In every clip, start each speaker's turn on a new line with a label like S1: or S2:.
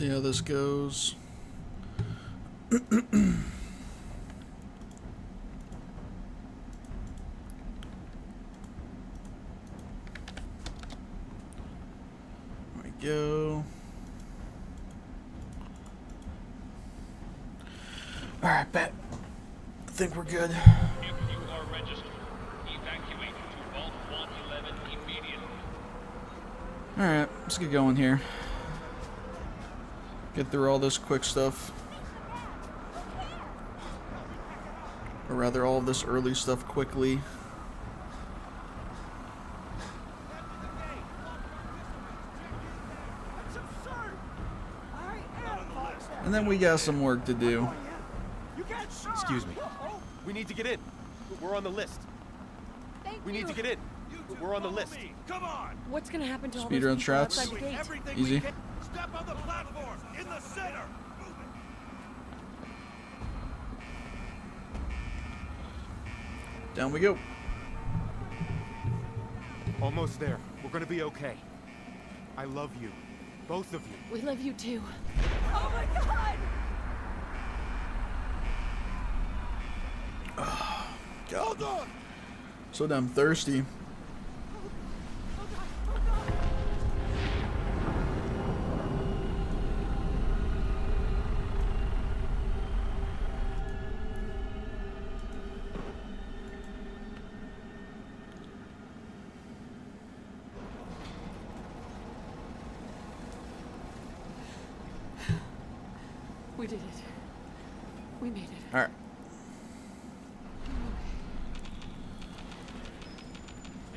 S1: See how this goes. Go. Alright, bet. I think we're good.
S2: If you are registered, evacuate to Vault 111 immediately.
S1: Alright, let's get going here. Get through all this quick stuff. Or rather, all of this early stuff quickly. And then we got some work to do.
S3: Excuse me. We need to get in. We're on the list. We need to get in. We're on the list.
S4: Come on.
S5: What's gonna happen to all
S1: Speed
S5: those
S1: run
S5: people
S1: traps.
S5: outside the gate?
S1: Easy.
S4: Step on the platform in the center.
S1: Down we go.
S3: Almost there. We're gonna be okay. I love you. Both of you.
S5: We love you too.
S6: Oh my god!
S4: Hold on.
S1: So damn thirsty.
S5: We did it. We made it.
S1: Alright.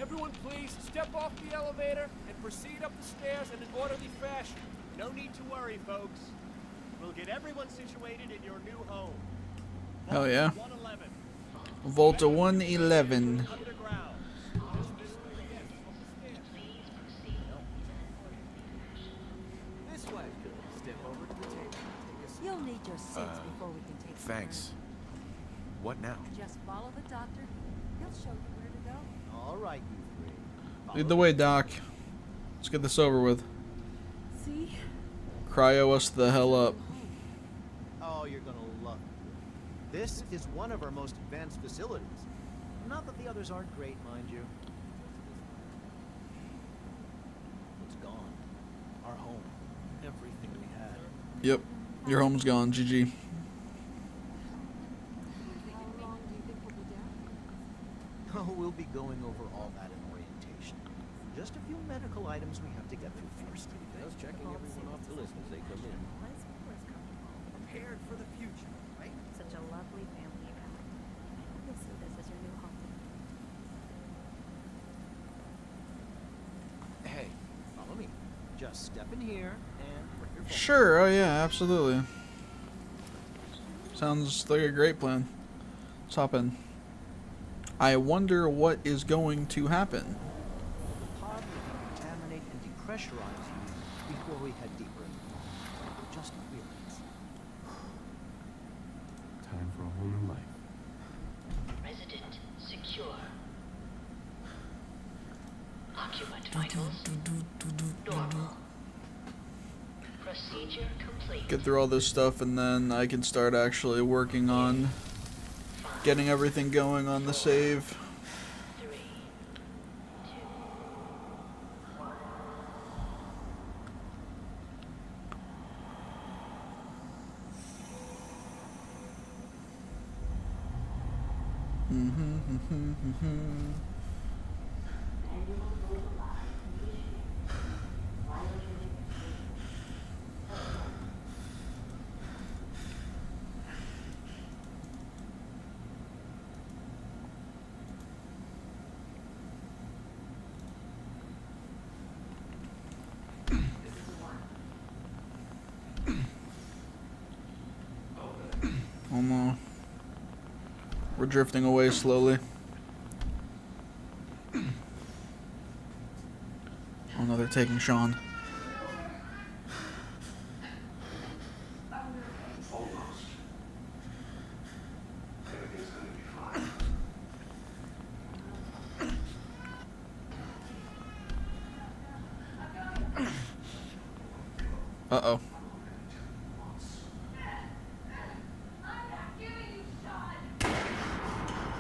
S7: Everyone please step off the elevator and proceed up the stairs in an orderly fashion.
S8: No need to worry, folks. We'll get everyone situated in your new home.
S1: Hell yeah.
S8: 111.
S1: Volta 111.
S8: Underground.
S7: This way. Step over to the table.
S6: You'll need your sits before we can take
S3: Thanks. What now?
S6: Just follow the doctor. He'll show you where to go.
S8: All right, you three.
S1: Lead the way, Doc. Let's get this over with.
S6: See?
S1: Cryo us the hell up.
S8: Oh, you're gonna love it. This is one of our most advanced facilities. Not that the others aren't great, mind you. It's gone. Our home. Everything we had.
S1: Yep. Your home's gone. GG.
S8: Oh, we'll be going over all that in orientation. Just a few medical items we have to get through first. Just checking everyone off the list as they come in.
S7: Prepared for the future, right?
S6: Such a lovely family you have. You'll see this as your new home.
S8: Hey, follow me. Just step in here and bring your phone.
S1: Sure. Oh yeah. Absolutely. Sounds like a great plan. Let's hop in. I wonder what is going to happen.
S8: The pod will contaminate and depressurize you before we head deeper. Just relax.
S3: Time for a whole new life.
S9: Resident secure. Occupant vitals normal. Procedure complete.
S1: Get through all this stuff and then I can start actually working on getting everything going on the save.
S9: 3, 2, 1.
S1: Oh no. We're drifting away slowly. Oh no, they're taking Sean. Uh-oh.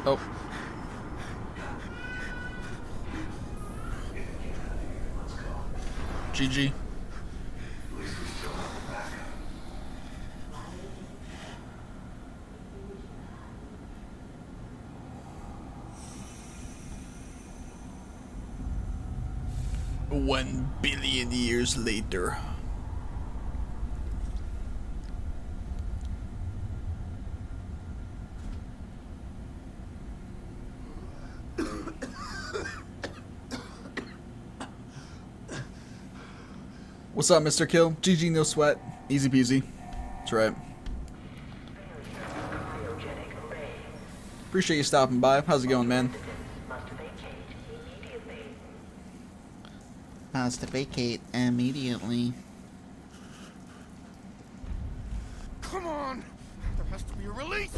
S1: Oh. GG. One billion years later. What's up, Mr. Kill? GG, no sweat. Easy peasy. That's right. Appreciate you stopping by. How's it going, man? Must vacate immediately.
S4: Come on! There has to be a release!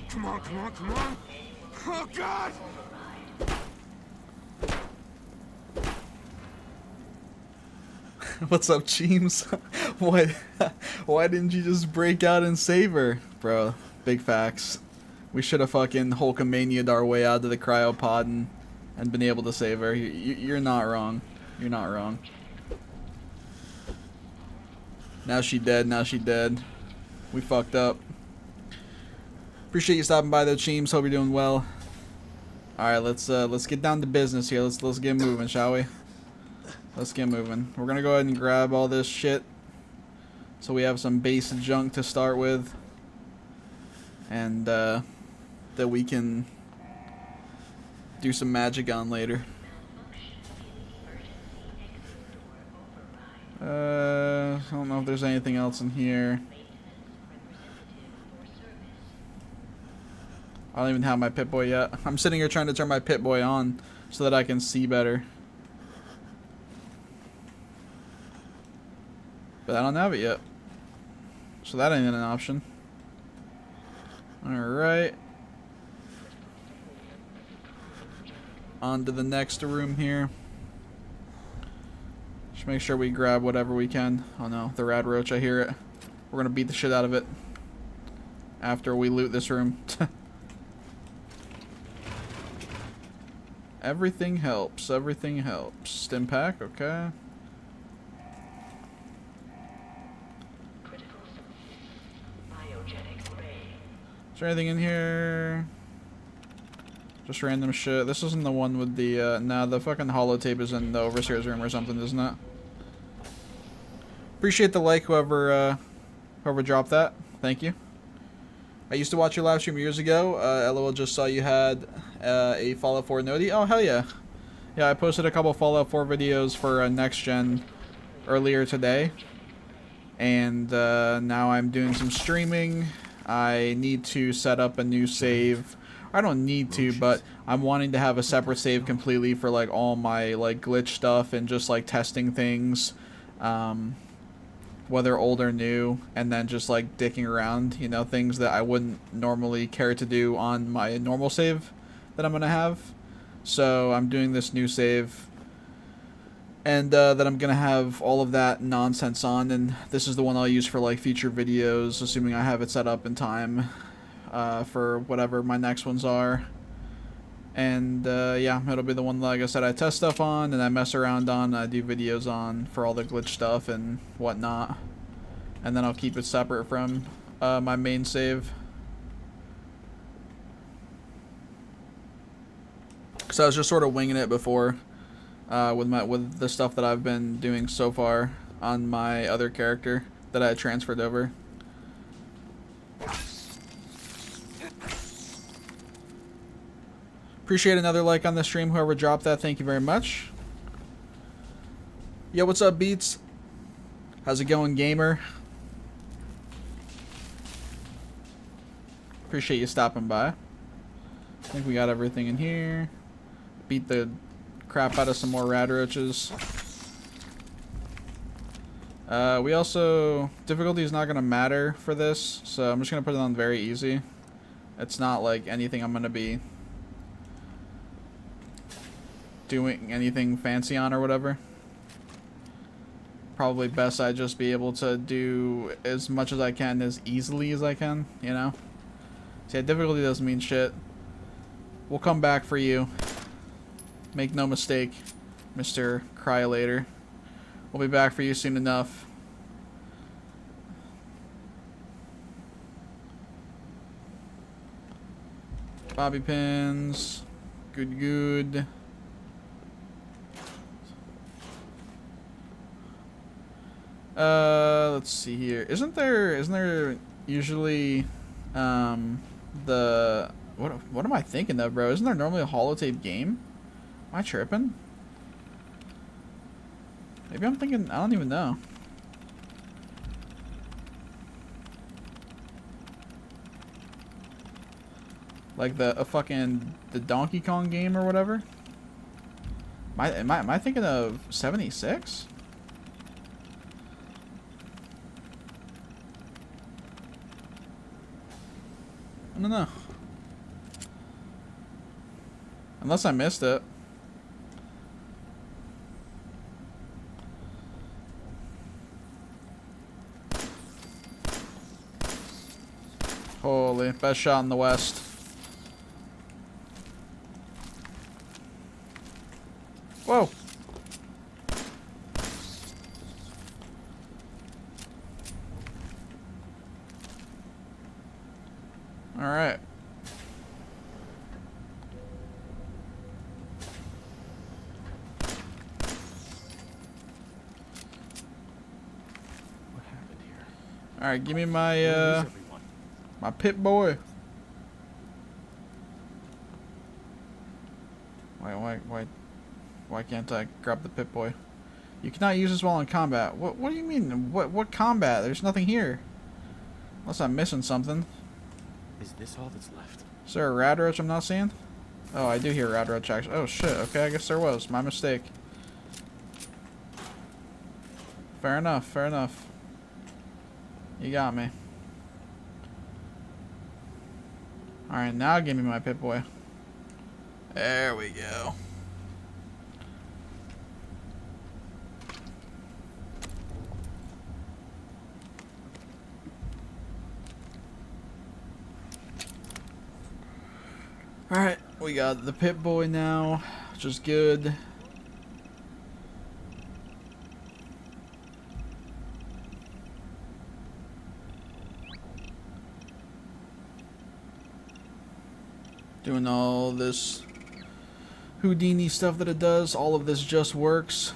S4: Come on, come on, come on! Oh, God!
S1: What's up, Cheems? What? Why didn't you just break out and save her? Bro, big facts. We should have fucking Hulkamania'd our way out of the cryopod and been able to save her. You're not wrong. You're not wrong. Now she dead, now she dead. We fucked up. Appreciate you stopping by though, Cheems. Hope you're doing well. Alright, let's get down to business here. Let's get moving, shall we? Let's get moving. We're gonna go ahead and grab all this shit so we have some base junk to start with, and that we can do some magic on later. I don't know if there's anything else in here. I don't even have my Pip-Boy yet. I'm sitting here trying to turn my Pip-Boy on so that I can see better. But I don't have it yet. So that ain't an option. Alright. On to the next room here. Just make sure we grab whatever we can. Oh no, the rad roach, I hear it. We're gonna beat the shit out of it after we loot this room. Everything helps, everything helps. Stim pack, okay. Is there anything in here? Just random shit. This isn't the one with the, nah, the fucking holotape is in the Overseer's room or something, isn't it? Appreciate the like, whoever dropped that. Thank you. I used to watch your live stream years ago. LOL, just saw you had a Fallout 4 nodie. Oh, hell yeah. Yeah, I posted a couple Fallout 4 videos for Next Gen earlier today. And now I'm doing some streaming. I need to set up a new save. I don't need to, but I'm wanting to have a separate save completely for like all my like glitch stuff and just like testing things, whether old or new, and then just like dicking around, you know, things that I wouldn't normally care to do on my normal save that I'm gonna have. So I'm doing this new save, and that I'm gonna have all of that nonsense on, and this is the one I'll use for like future videos, assuming I have it set up in time for whatever my next ones are. And yeah, it'll be the one, like I said, I test stuff on and I mess around on, I do videos on for all the glitch stuff and whatnot, and then I'll keep it separate from my main save. So I was just sort of winging it before with the stuff that I've been doing so far on my other character that I transferred over. Appreciate another like on the stream, whoever dropped that, thank you very much. Yo, what's up, Beats? How's it going, gamer? Appreciate you stopping by. I think we got everything in here. Beat the crap out of some more rad roaches. We also, difficulty is not going to matter for this, so I'm just going to put it on very easy. It's not like anything I'm going to be doing anything fancy on or whatever. Probably best I just be able to do as much as I can as easily as I can, you know? See, difficulty doesn't mean shit. We'll come back for you. Make no mistake, Mr. Cryolator. We'll be back for you soon enough. Bobby pins. Good, good. Let's see here. Isn't there usually the what am I thinking of, bro? Isn't there normally a holotape game? Am I tripping? Maybe I'm thinking, I don't even know. Like the Donkey Kong game or whatever? Am I thinking of 76? I don't know. Unless I missed it. Holy, best shot in the West. Whoa. All right.
S3: What happened here?
S1: All right, give me
S3: Where is
S1: my
S3: everyone?
S1: my Pit Boy. Why can't I grab the Pit Boy? You cannot use this while in combat. What do you mean? What combat? There's nothing here. Unless I'm missing something.
S3: Is this all that's left?
S1: Is there a rad roach I'm not seeing? Oh, I do hear rad roach actually. Oh shit, okay, I guess there was. My mistake. Fair enough, fair enough. You got me. Alright, now give me my Pit Boy. There we go. Alright, we got the Pit Boy now, which is good. Doing all this Houdini stuff that it does. All of this just works.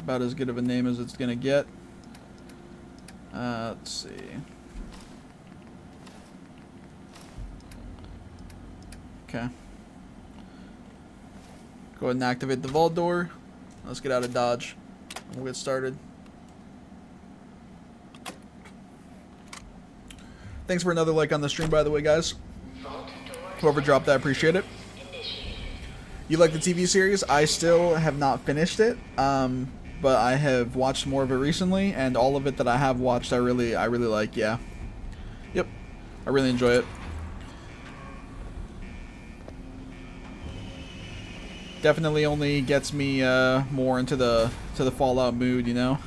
S1: About as good of a name as it's gonna get. Let's see. Okay. Go ahead and activate the vault door. Let's get out of Dodge. We'll get started. Thanks for another like on the stream, by the way, guys. Whoever dropped that, appreciate it. You like the TV series? I still have not finished it, but I have watched more of it recently, and all of it that I have watched, I really like. Yeah. Yep. I really enjoy it. Definitely only gets me more into the Fallout mood, you know.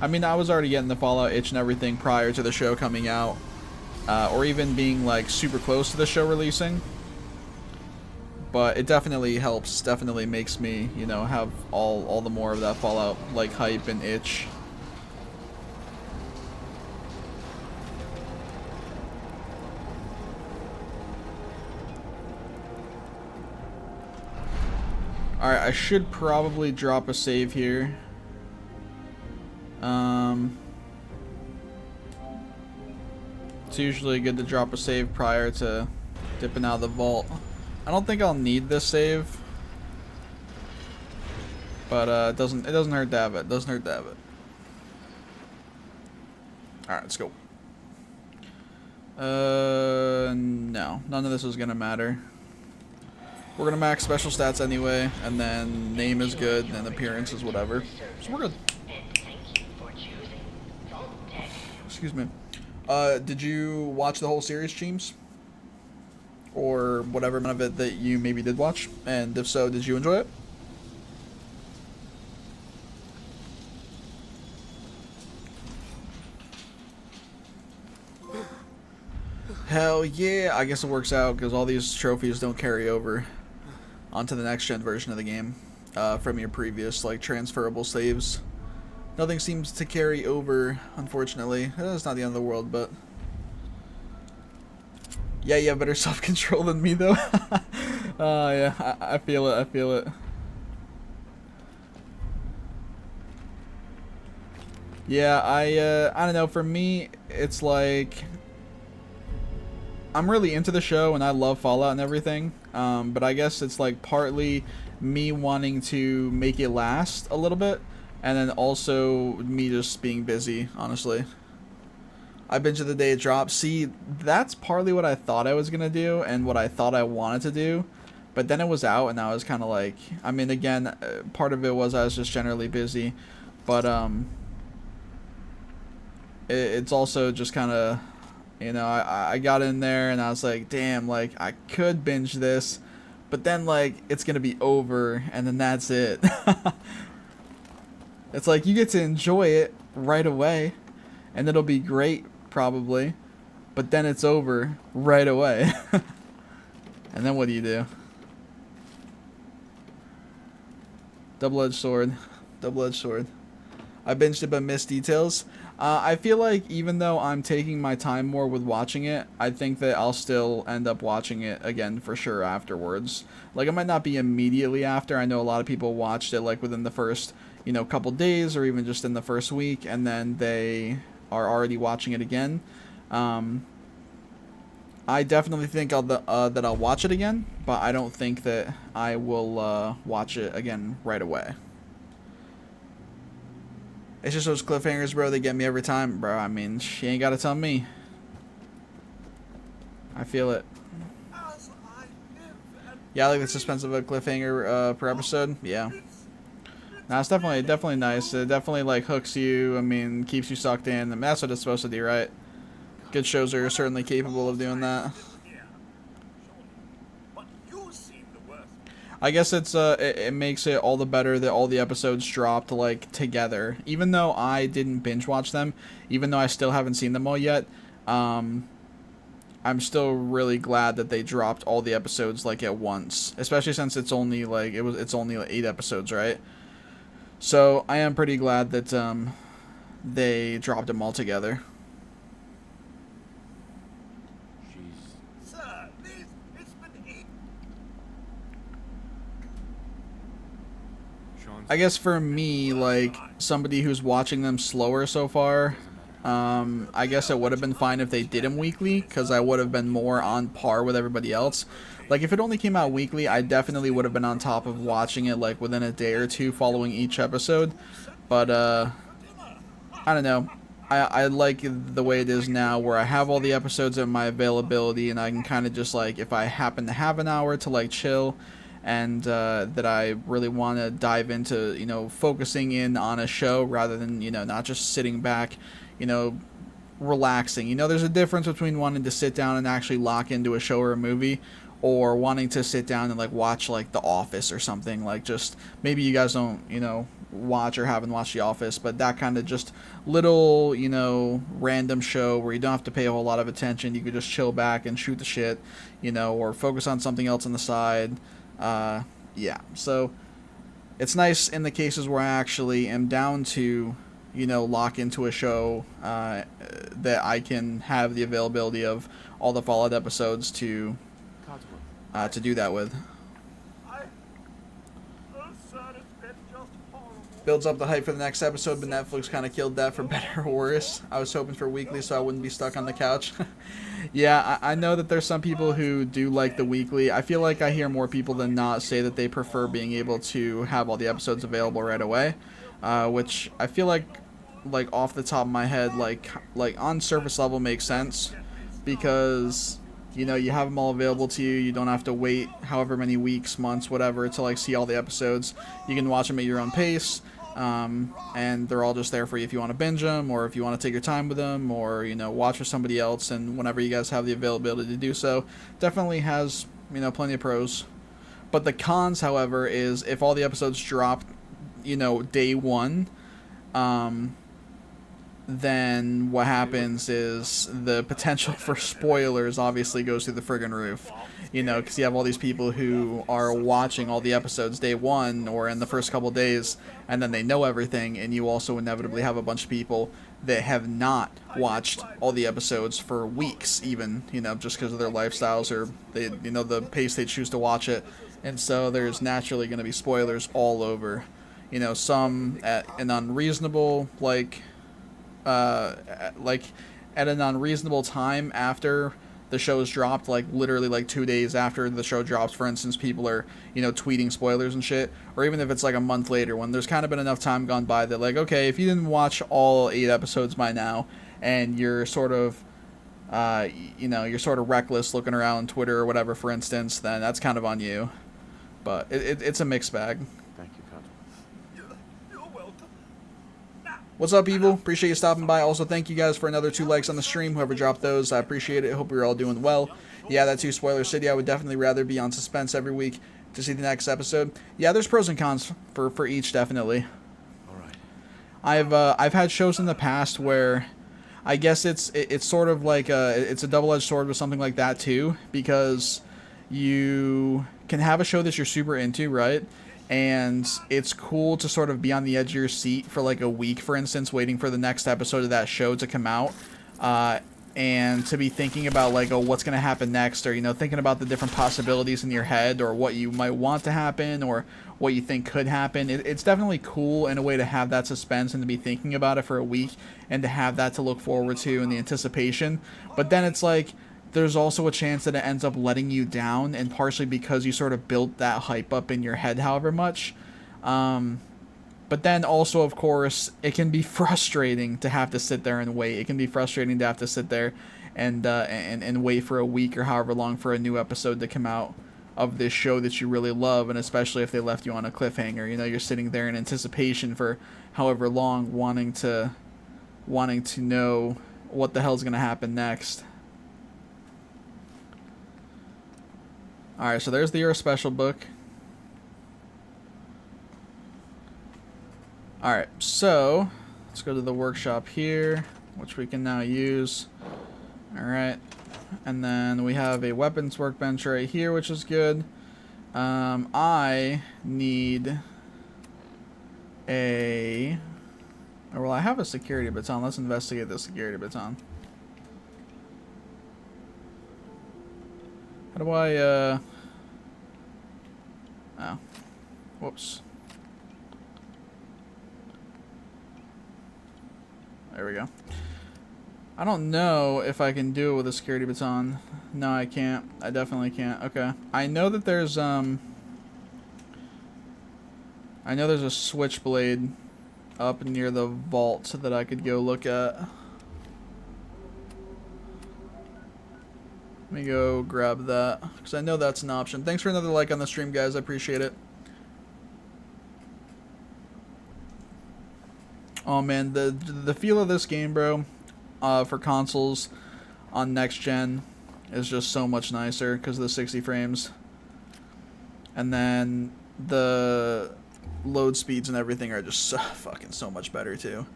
S1: I mean, I was already getting the Fallout itch and everything prior to the show coming out. Or even being like super close to the show releasing, but it definitely helps. Definitely makes me, you know, have all the more of that Fallout like hype and itch. All right, I should probably drop a save here. It's usually good to drop a save prior to dipping out of the vault. I don't think I'll need this save, but it doesn't hurt to have it. Doesn't hurt to have it. All right, let's go. No, none of this is gonna matter. We're gonna max special stats anyway, and then name is good, and appearance is whatever. So we're good. Excuse me. Did you watch the whole series, Cheems? Or whatever amount of it that you maybe did watch? And if so, did you enjoy it? Hell yeah, I guess it works out because all these trophies don't carry over onto the next gen version of the game from your previous like transferable saves. Nothing seems to carry over, unfortunately. It's not the end of the world, but yeah, you have better self-control than me though. Yeah, I feel it, I feel it. Yeah, I don't know, for me, it's like, I'm really into the show and I love Fallout and everything, but I guess it's like partly me wanting to make it last a little bit, and then also me just being busy, honestly. I binged it the day it dropped. See, that's partly what I thought I was gonna do and what I thought I wanted to do, but then it was out and I was kind of like, I mean, again, part of it was I was just generally busy, but it's also just kind of, you know, I got in there and I was like, damn, like I could binge this, but then like it's gonna be over and then that's it. It's like you get to enjoy it right away and it'll be great probably, but then it's over right away. And then what do? Double-edged sword. Double-edged sword. I binged it but missed details. I feel like even though I'm taking my time more with watching it, I think that I'll still end up watching it again for sure afterwards. Like, it might not be immediately after. I know a lot of people watched it like within the first, you know, couple days or even just in the first week, and then they are already watching it again. I definitely think that I'll watch it again, but I don't think that I will watch it again right away. It's just those cliffhangers, bro, they get me every time, bro. I mean, she ain't gotta tell me. I feel it. Yeah, I like the suspense of a cliffhanger per episode. Yeah. Nah, it's definitely nice. It definitely, like, hooks you. I mean, keeps you sucked in. I mean, that's what it's supposed to do, right? Good shows are certainly capable of doing that. I guess it makes it all the better that all the episodes dropped like together. Even though I didn't binge watch them, even though I still haven't seen them all yet, I'm still really glad that they dropped all the episodes like at once. Especially since it's only like it's only like 8 episodes, right? So I am pretty glad that they dropped them all together. I guess for me, like, somebody who's watching them slower so far, I guess it would have been fine if they did them weekly, because I would have been more on par with everybody else. Like, if it only came out weekly, I definitely would have been on top of watching it, like, within a day or two following each episode. But, I don't know. I like the way it is now, where I have all the episodes at my availability, and I can kind of just, like, if I happen to have an hour to, like, chill, and that I really want to dive into, you know, focusing in on a show rather than, you know, not just sitting back, you know, relaxing. You know, there's a difference between wanting to sit down and actually lock into a show or a movie, or wanting to sit down and, like, watch, like, The Office or something. Like, just, maybe you guys don't, you know, watch or haven't watched The Office, but that kind of just little, you know, random show where you don't have to pay a whole lot of attention. You could just chill back and shoot the shit, you know, or focus on something else on the side. Yeah, so it's nice in the cases where I actually am down to, you know, lock into a show, that I can have the availability of all the Fallout episodes to do that with. Builds up the hype for the next episode, but Netflix kind of killed that for better or worse. I was hoping for weekly so I wouldn't be stuck on the couch. Yeah, I know that there's some people who do like the weekly. I feel like I hear more people than not say that they prefer being able to have all the episodes available right away, which I feel like off the top of my head, like on surface level makes sense, because, you know, you have them all available to you. You don't have to wait however many weeks, months, whatever, to, like, see all the episodes. You can watch them at your own pace. And they're all just there for you if you want to binge them, or if you want to take your time with them, or, you know, watch with somebody else, and whenever you guys have the availability to do so. Definitely has, you know, plenty of pros. But the cons, however, is if all the episodes drop, you know, day one, then what happens is the potential for spoilers obviously goes through the friggin' roof. You know, because you have all these people who are watching all the episodes day one or in the first couple days, and then they know everything, and you also inevitably have a bunch of people that have not watched all the episodes for weeks even, you know, just because of their lifestyles or they, you know, the pace they choose to watch it. And so there's naturally going to be spoilers all over, you know, some at an unreasonable, like at an unreasonable time after the show is dropped, like literally like 2 days after the show drops, for instance, people are, you know, tweeting spoilers and shit. Or even if it's like a month later, when there's kind of been enough time gone by that, like, okay, if you didn't watch all 8 episodes by now and you're sort of you know, you're sort of reckless looking around on Twitter or whatever, for instance, then that's kind of on you. But it's a mixed bag.
S3: Thank you, Con.
S4: You're welcome.
S1: What's up, Evil? Appreciate you stopping by. Also, thank you guys for another 2 likes on the stream. Whoever dropped those, I appreciate it. Hope you're all doing well. Yeah, that 2 Spoiler City. I would definitely rather be on suspense every week to see the next episode. Yeah, there's pros and cons for each, definitely.
S3: All right.
S1: I've had shows in the past where I guess it's sort of like it's a double-edged sword with something like that too, because you can have a show that you're super into, right? And it's cool to sort of be on the edge of your seat for like a week, for instance, waiting for the next episode of that show to come out, and to be thinking about like, oh, what's going to happen next, or, you know, thinking about the different possibilities in your head, or what you might want to happen, or what you think could happen. It's definitely cool in a way to have that suspense and to be thinking about it for a week and to have that to look forward to and the anticipation. But then it's like, there's also a chance that it ends up letting you down, and partially because you sort of built that hype up in your head however much. But then also, of course, it can be frustrating to have to sit there and wait. It can be frustrating to have to sit there and wait for a week or however long for a new episode to come out of this show that you really love, and especially if they left you on a cliffhanger. You know, you're sitting there in anticipation for however long, wanting to know what the hell's going to happen next. Alright, so there's the Earth Special book. Alright, so let's go to the workshop here, which we can now use. Alright, and then we have a weapons workbench right here, which is good. I need a... well, I have a security baton. Let's investigate the security baton. How do I, oh. Whoops. There we go. I don't know if I can do it with a security baton. No, I can't. I definitely can't. Okay. I know that there's, I know there's a switchblade up near the vault that I could go look at. Let me go grab that, because I know that's an option. Thanks for another like on the stream, guys. I appreciate it. Oh, man, the feel of this game, bro, for consoles on next gen is just so much nicer because of the 60 frames. And then the load speeds and everything are just so much better, too.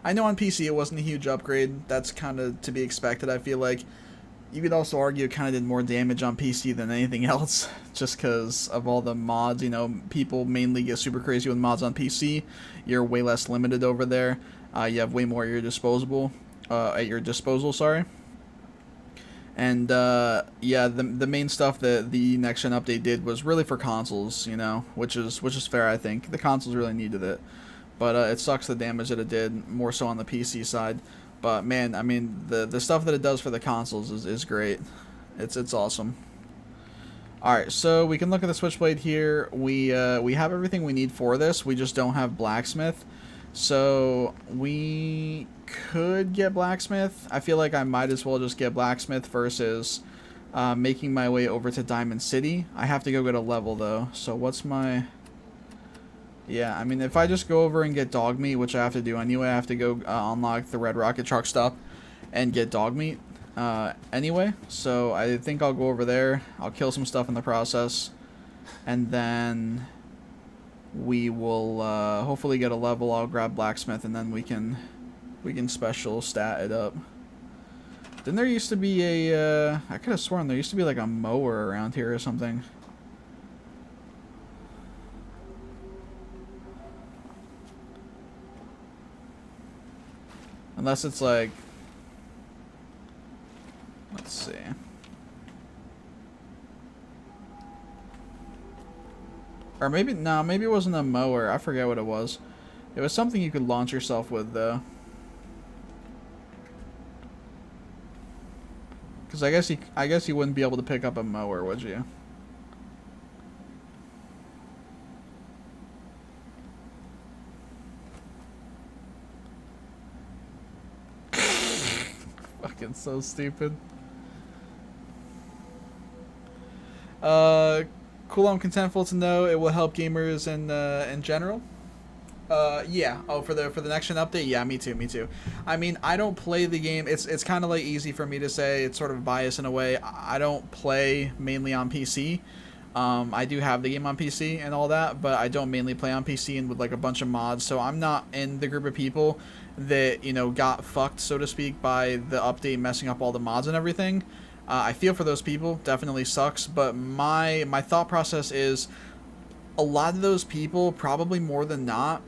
S1: I know on PC it wasn't a huge upgrade. That's kind of to be expected, I feel like. You could also argue it kind of did more damage on PC than anything else, just because of all the mods. You know, people mainly get super crazy with mods on PC. You're way less limited over there. You have way more at your disposal. Sorry. And yeah, the main stuff that the next gen update did was really for consoles. You know, which is fair, I think. The consoles really needed it, but it sucks the damage that it did more so on the PC side. But man, I mean, the stuff that it does for the consoles is great. It's awesome. Alright, so we can look at the switchblade here. We have everything we need for this. We just don't have blacksmith. So we could get blacksmith. I feel like I might as well just get blacksmith versus making my way over to Diamond City. I have to go get a level though. So what's my... Yeah, I mean, if I just go over and get dog meat, which I have to do anyway, I have to go unlock the Red Rocket truck stop and get dog meat anyway. So I think I'll go over there. I'll kill some stuff in the process. And then we will hopefully get a level. I'll grab blacksmith, and then we can We can special stat it up. Didn't there used to be a, I could have sworn there used to be like a mower around here or something. Unless it's like, let's see. Or maybe, no, maybe it wasn't a mower. I forget what it was. It was something you could launch yourself with, though. Because I guess you wouldn't be able to pick up a mower, would you? Fucking so stupid. Cool, I'm contentful to know it will help gamers in general. Yeah. Oh, for the next gen update, yeah, me too. I mean, I don't play the game. It's kind of like easy for me to say. It's sort of biased in a way. I don't play mainly on PC. I do have the game on PC and all that, but I don't mainly play on PC and with like a bunch of mods. So I'm not in the group of people that, you know, got fucked, so to speak, by the update messing up all the mods and everything. I feel for those people. Definitely sucks. But my thought process is a lot of those people, probably more than not,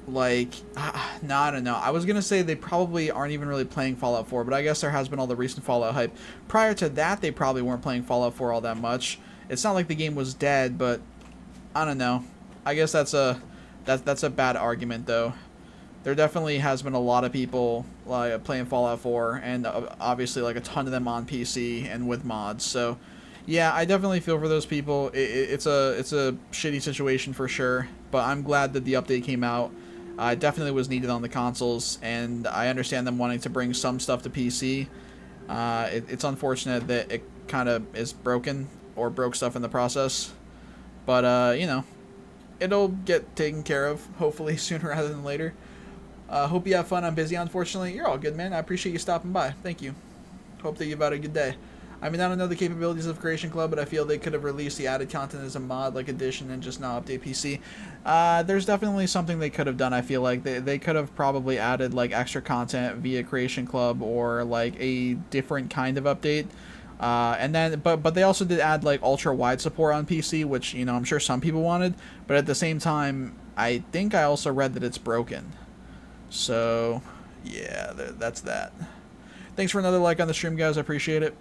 S1: like, no, I don't know. I was going to say they probably aren't even really playing Fallout 4, but I guess there has been all the recent Fallout hype. Prior to that, they probably weren't playing Fallout 4 all that much. It's not like the game was dead, but I don't know. I guess that's a bad argument, though. There definitely has been a lot of people like playing Fallout 4, and obviously like a ton of them on PC and with mods. So, yeah, I definitely feel for those people. It's a shitty situation for sure, but I'm glad that the update came out. It definitely was needed on the consoles, and I understand them wanting to bring some stuff to PC. It's unfortunate that it kind of is broken or broke stuff in the process, but you know, it'll get taken care of hopefully sooner rather than later. Hope you have fun. I'm busy, unfortunately. You're all good, man. I appreciate you stopping by. Thank you. Hope that you've had a good day. I mean, I don't know the capabilities of Creation Club, but I feel they could have released the added content as a mod, like Edition, and just not update PC. There's definitely something they could have done. I feel like they could have probably added like extra content via Creation Club or like a different kind of update. And then, but they also did add like ultra wide support on PC, which, you know, I'm sure some people wanted. But at the same time, I think I also read that it's broken. So, yeah, that's that. Thanks for another like on the stream, guys. I appreciate it.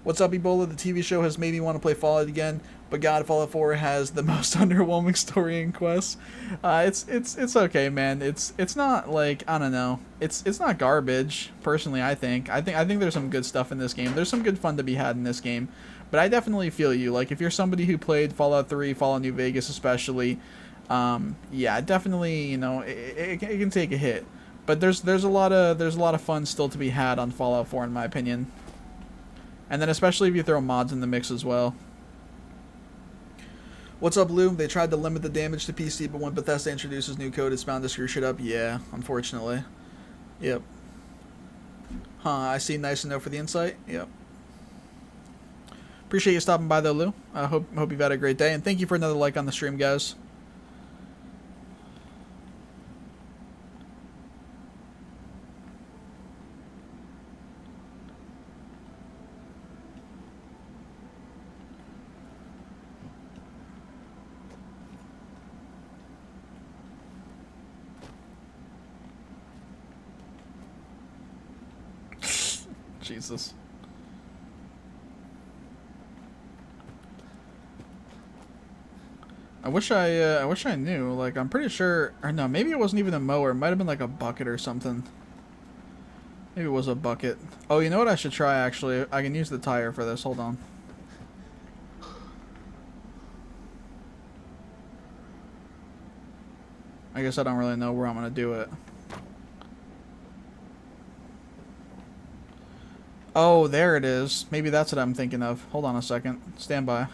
S1: What's up, Ebola? The TV show has made me want to play Fallout again, but God, Fallout 4 has the most underwhelming story and quests. It's okay, man. It's not like, I don't know. It's not garbage. Personally, I think there's some good stuff in this game. There's some good fun to be had in this game. But I definitely feel you. Like, if you're somebody who played Fallout 3, Fallout New Vegas especially, yeah, definitely, you know, it can take a hit. But there's a lot of fun still to be had on Fallout 4, in my opinion. And then especially if you throw mods in the mix as well. What's up, Lou? They tried to limit the damage to PC, but when Bethesda introduces new code, it's bound to screw shit up. Yeah, unfortunately. Yep. Huh, I see. Nice to know for the insight. Yep. Appreciate you stopping by, though, Lou. I hope you've had a great day. And thank you for another like on the stream, guys. Jesus. I wish I knew. Like, I'm pretty sure, or no, maybe it wasn't even a mower. It might have been like a bucket or something. Maybe it was a bucket. Oh, you know what I should try, actually? I can use the tire for this. Hold on. I guess I don't really know where I'm gonna do it. Oh, there it is. Maybe that's what I'm thinking of. Hold on a second. Stand by.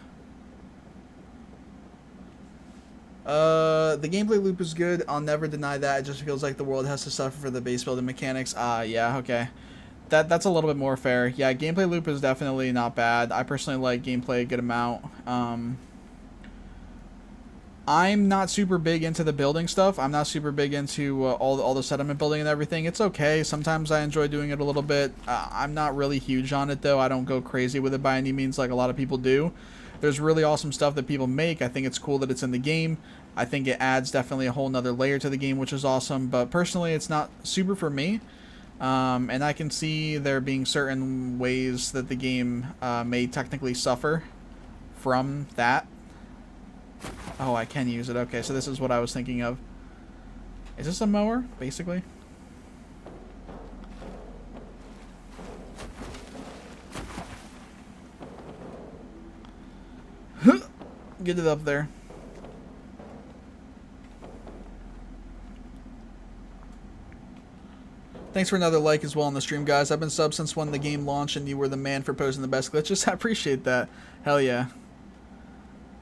S1: The gameplay loop is good. I'll never deny that. It just feels like the world has to suffer for the base building mechanics. Yeah, okay. That's a little bit more fair. Yeah, gameplay loop is definitely not bad. I personally like gameplay a good amount. I'm not super big into the building stuff. I'm not super big into all the settlement building and everything. It's okay. Sometimes I enjoy doing it a little bit. I'm not really huge on it, though. I don't go crazy with it by any means like a lot of people do. There's really awesome stuff that people make. I think it's cool that it's in the game. I think it adds definitely a whole nother layer to the game, which is awesome. But personally, it's not super for me. And I can see there being certain ways that the game may technically suffer from that. Oh, I can use it. Okay, so this is what I was thinking of. Is this a mower, basically? Get it up there. Thanks for another like as well on the stream, guys. I've been subbed since when the game launched, and you were the man for posting the best glitches. I appreciate that. Hell yeah.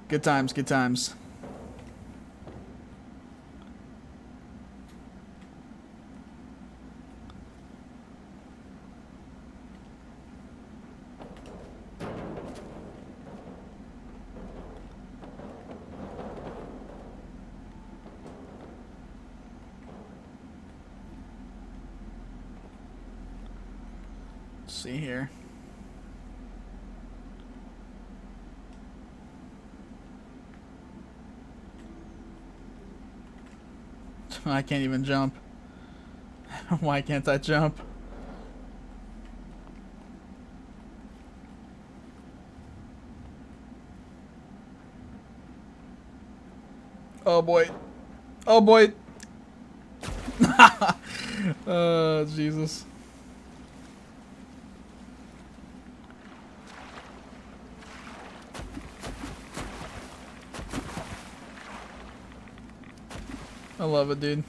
S1: Good times, good times. Let's see here. I can't even jump. Why can't I jump? Oh boy. Oh boy. Oh, Jesus. I love it, dude.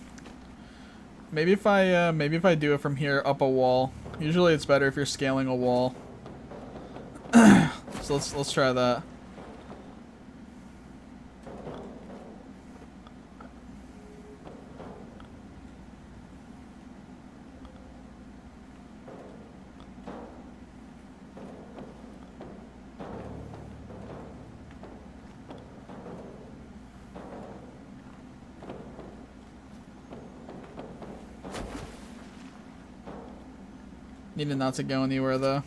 S1: Maybe if I do it from here up a wall. Usually it's better if you're scaling a wall. So let's try that. Needed not to go anywhere though.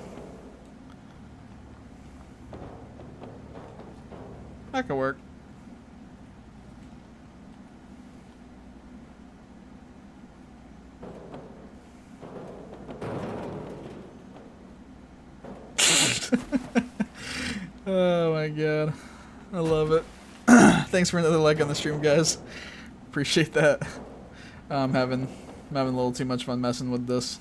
S1: That could work. Oh my god. I love it. Thanks for another like on the stream, guys. Appreciate that. I'm having a little too much fun messing with this.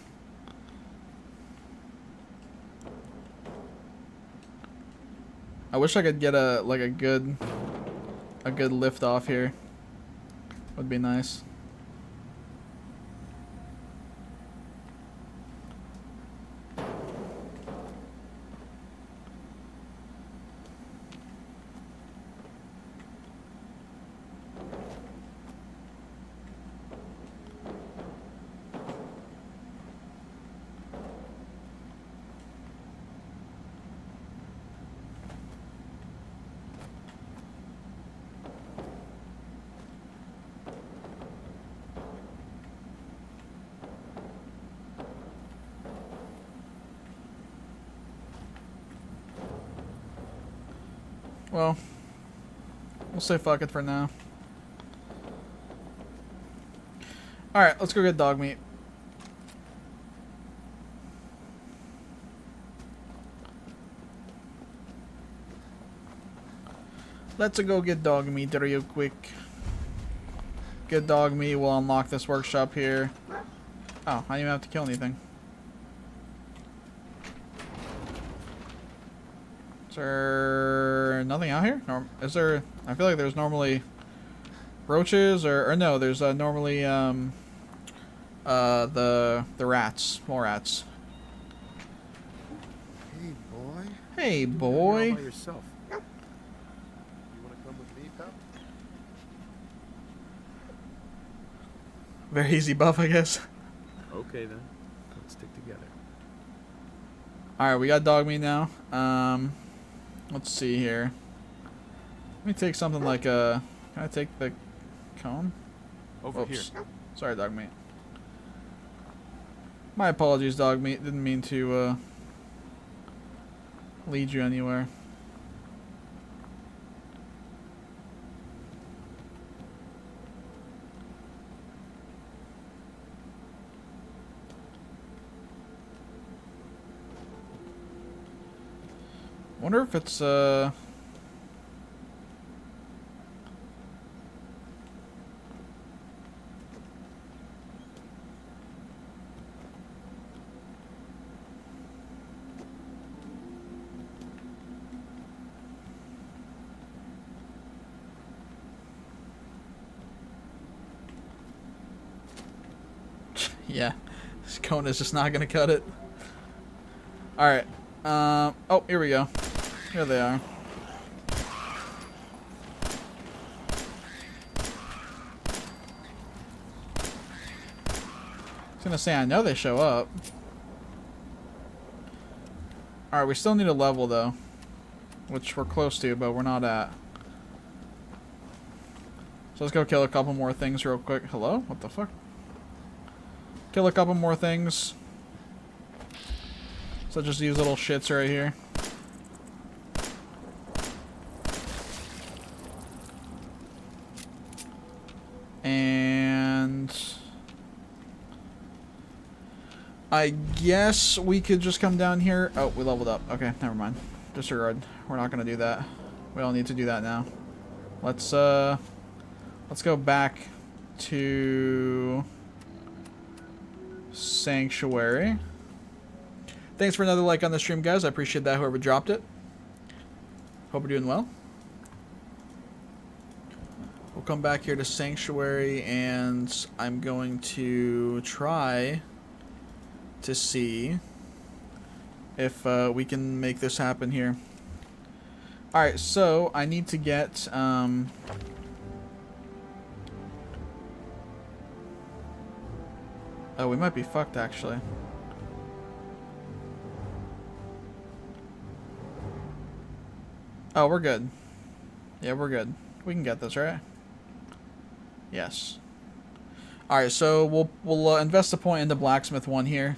S1: I wish I could get a good lift off here. Would be nice. Well, we'll say fuck it for now. Alright, let's go get dog meat. Let's go get dog meat real quick. Get dog meat, we'll unlock this workshop here. Oh, I didn't even have to kill anything. Is there nothing out here? Or is there? I feel like there's normally roaches, or no, there's normally the rats, more rats.
S4: Hey, boy.
S1: Hey, boy.
S3: You're all by yourself. You want to come with me, pal?
S1: Very easy buff, I guess.
S3: Okay then. Let's stick together.
S1: All right, we got dog meat now. Let's see here. Let me take something like a Can I take the cone?
S3: Over here.
S1: Oops. Sorry, dog meat. My apologies, dog meat. Didn't mean to lead you anywhere. Wonder if it's yeah, this cone is just not gonna cut it. Alright. Oh, here we go. Here they are. I was gonna say, I know they show up. Alright, we still need a level though. Which we're close to, but we're not at. So let's go kill a couple more things real quick. Hello? What the fuck? Kill a couple more things. So just these little shits right here. And I guess we could just come down here. Oh, we leveled up. Okay, never mind. Disregard. We're not gonna do that. We don't need to do that now. Let's go back to Sanctuary. Thanks for another like on the stream, guys. I appreciate that, whoever dropped it. Hope you're doing well. We'll come back here to Sanctuary, and I'm going to try to see if we can make this happen here. Alright, so I need to get... Oh, we might be fucked, actually. Oh, we're good. Yeah, we're good. We can get this, right? Yes. Alright, so we'll invest a point into Blacksmith 1 here.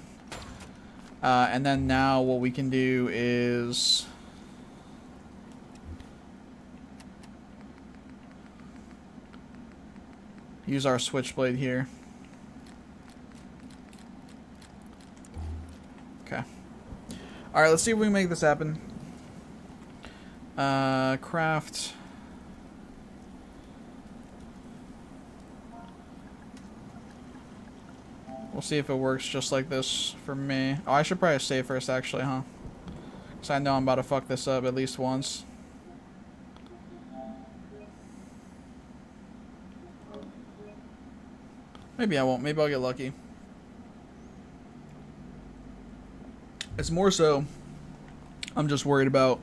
S1: And then now what we can do is... use our Switchblade here. Okay. Alright, let's see if we can make this happen. Craft... We'll see if it works just like this for me. Oh, I should probably save first, actually, huh? Because I know I'm about to fuck this up at least once. Maybe I won't. Maybe I'll get lucky. It's more so, I'm just worried about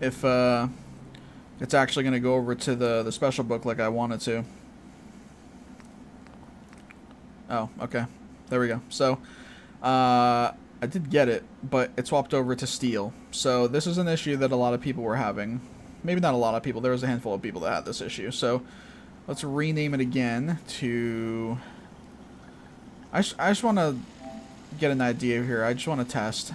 S1: if it's actually going to go over to the special book like I want it to. Oh, okay. There we go. So, I did get it, but it swapped over to steel. So, this is an issue that a lot of people were having. Maybe not a lot of people. There was a handful of people that had this issue. So, let's rename it again to... I just want to get an idea here. I just want to test.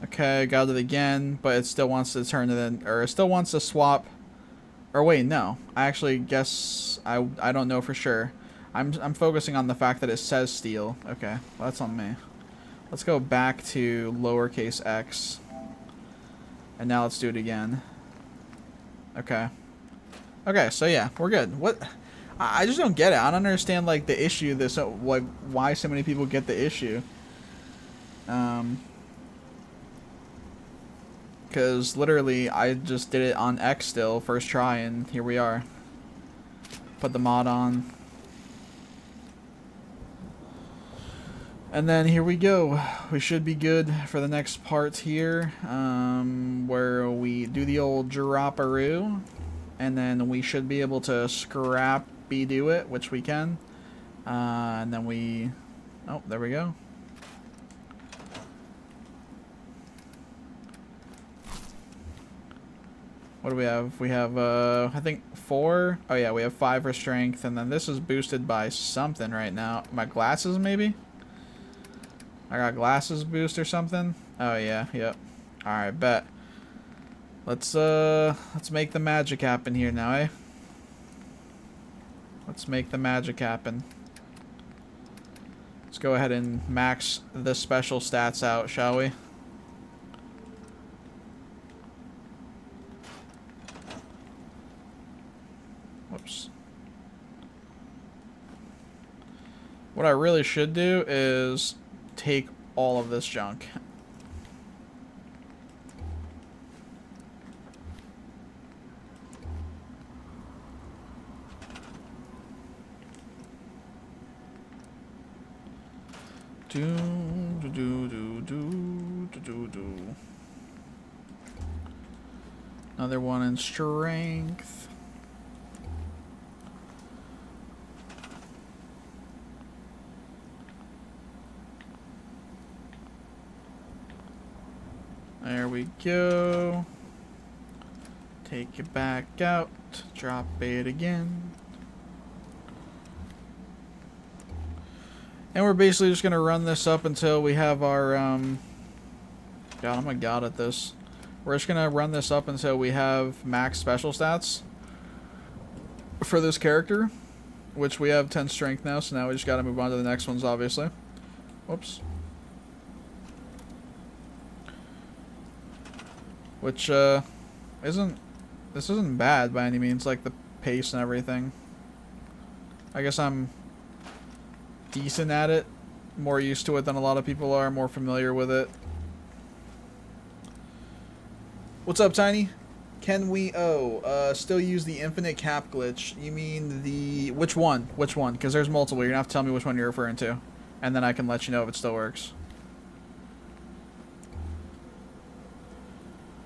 S1: Okay, got it again, but it still wants to turn it in, or it still wants to swap. Or wait, no. I actually guess I don't know for sure. I'm focusing on the fact that it says steel. Okay, well, that's on me. Let's go back to lowercase x. And now let's do it again. Okay. Okay, so yeah, we're good. What? I just don't get it. I don't understand, like, the issue. Like, why so many people get the issue. Because literally, I just did it on X still, first try, and here we are. Put the mod on. And then here we go. We should be good for the next part here, where we do the old drop-a-roo, and then we should be able to scrappy do it, which we can. And then we Oh, there we go. What do we have? We have, I think 4. Oh yeah, we have 5 for strength, and then this is boosted by something right now. My glasses, maybe? I got glasses boost or something? Oh yeah, yep. Alright, bet. Let's make the magic happen here now, eh? Let's make the magic happen. Let's go ahead and max the special stats out, shall we? Whoops. What I really should do is take all of this junk. Another one in strength. There we go. Take it back out. Drop it again. And we're basically just gonna run this up until we have our God, I'm a god at this. We're just gonna run this up until we have max special stats for this character, which we have 10 strength now, so now we just gotta move on to the next ones, obviously. Whoops. Which isn't bad by any means, like the pace and everything. I guess I'm decent at it, more used to it than a lot of people are, more familiar with it. What's up, Tiny? Can we still use the infinite cap glitch? You mean the which one? Which one? Because there's multiple. You're gonna have to tell me which one you're referring to, and then I can let you know if it still works.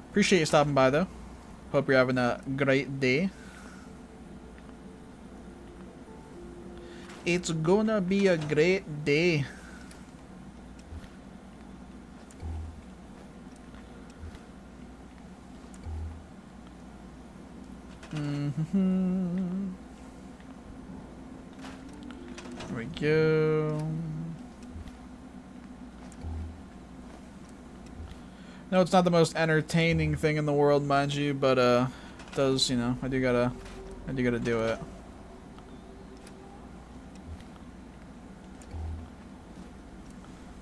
S1: Appreciate you stopping by, though. Hope you're having a great day. It's gonna be a great day. There we go. No, it's not the most entertaining thing in the world, mind you, but it does, you know, I do gotta do it.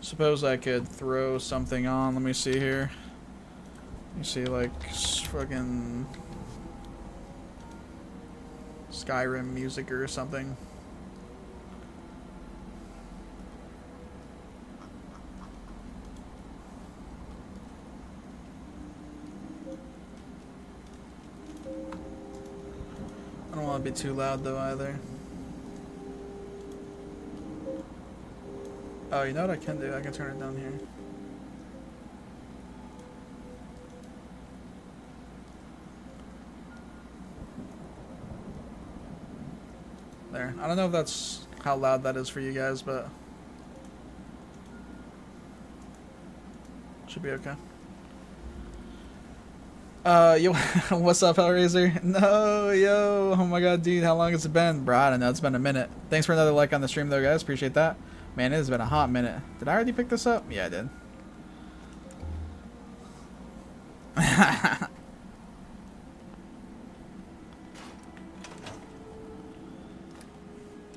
S1: Suppose I could throw something on. Let me see here. Let me see, like, fucking Skyrim music or something. I don't want to be too loud though either. Oh, you know what I can do? I can turn it down here. There. I don't know if that's how loud that is for you guys, but should be okay. Yo, what's up, Hellraiser? No, yo, oh my god, dude, how long has it been? Bro, I don't know, it's been a minute. Thanks for another like on the stream though, guys, appreciate that. Man, it has been a hot minute. Did I already pick this up? Yeah, I did.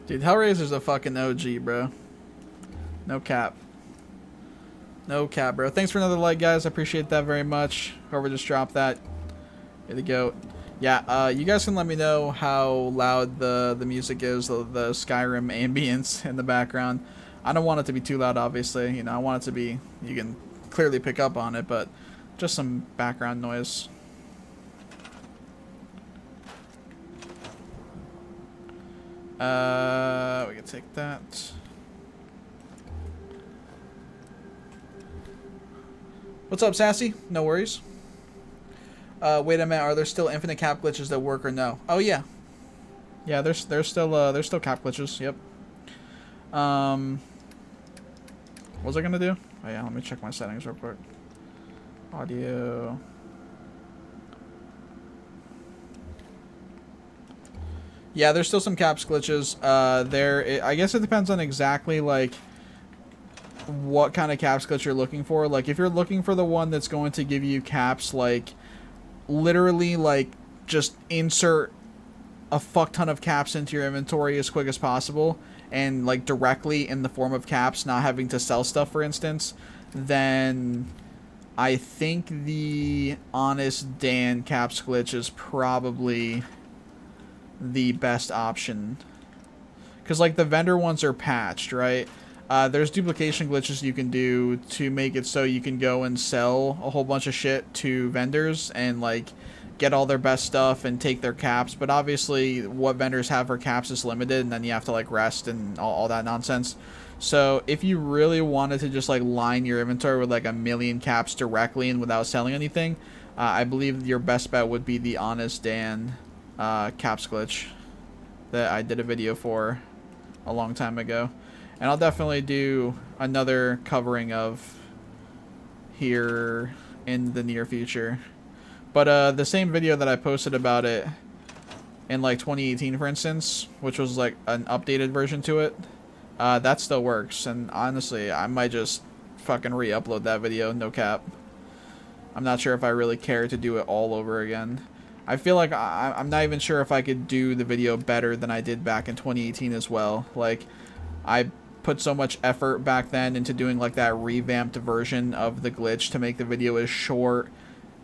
S1: Dude, Hellraiser's a fucking OG, bro. No cap. No cap, bro. Thanks for another like, guys. I appreciate that very much. Whoever just dropped that. Here to go. Yeah, you guys can let me know how loud the music is, the Skyrim ambience in the background. I don't want it to be too loud, obviously. You know, I want it to be, you can clearly pick up on it, but just some background noise. We can take that. What's up, Sassy? No worries. Wait a minute. Are there still infinite cap glitches that work or no? Oh yeah. Yeah, there's still cap glitches. Yep. What was I gonna do? Oh yeah, let me check my settings real quick. Audio. Yeah, there's still some caps glitches. I guess it depends on exactly like what kind of caps glitch you're looking for. Like if you're looking for the one that's going to give you caps like literally like just insert a fuck ton of caps into your inventory as quick as possible and like directly in the form of caps, not having to sell stuff, for instance, then I think the Honest Dan caps glitch is probably the best option. Because like the vendor ones are patched, right? There's duplication glitches you can do to make it so you can go and sell a whole bunch of shit to vendors and like get all their best stuff and take their caps, but obviously what vendors have for caps is limited, and then you have to like rest and all that nonsense. So if you really wanted to just like line your inventory with like 1,000,000 caps directly and without selling anything, I believe your best bet would be the Honest Dan caps glitch that I did a video for a long time ago, and I'll definitely do another covering of here in the near future. But the same video that I posted about it in like 2018, for instance, which was like an updated version to it, that still works. And honestly, I might just fucking re-upload that video, no cap. I'm not sure if I really care to do it all over again. I feel like I'm not even sure if I could do the video better than I did back in 2018 as well. Like, I put so much effort back then into doing like that revamped version of the glitch to make the video as short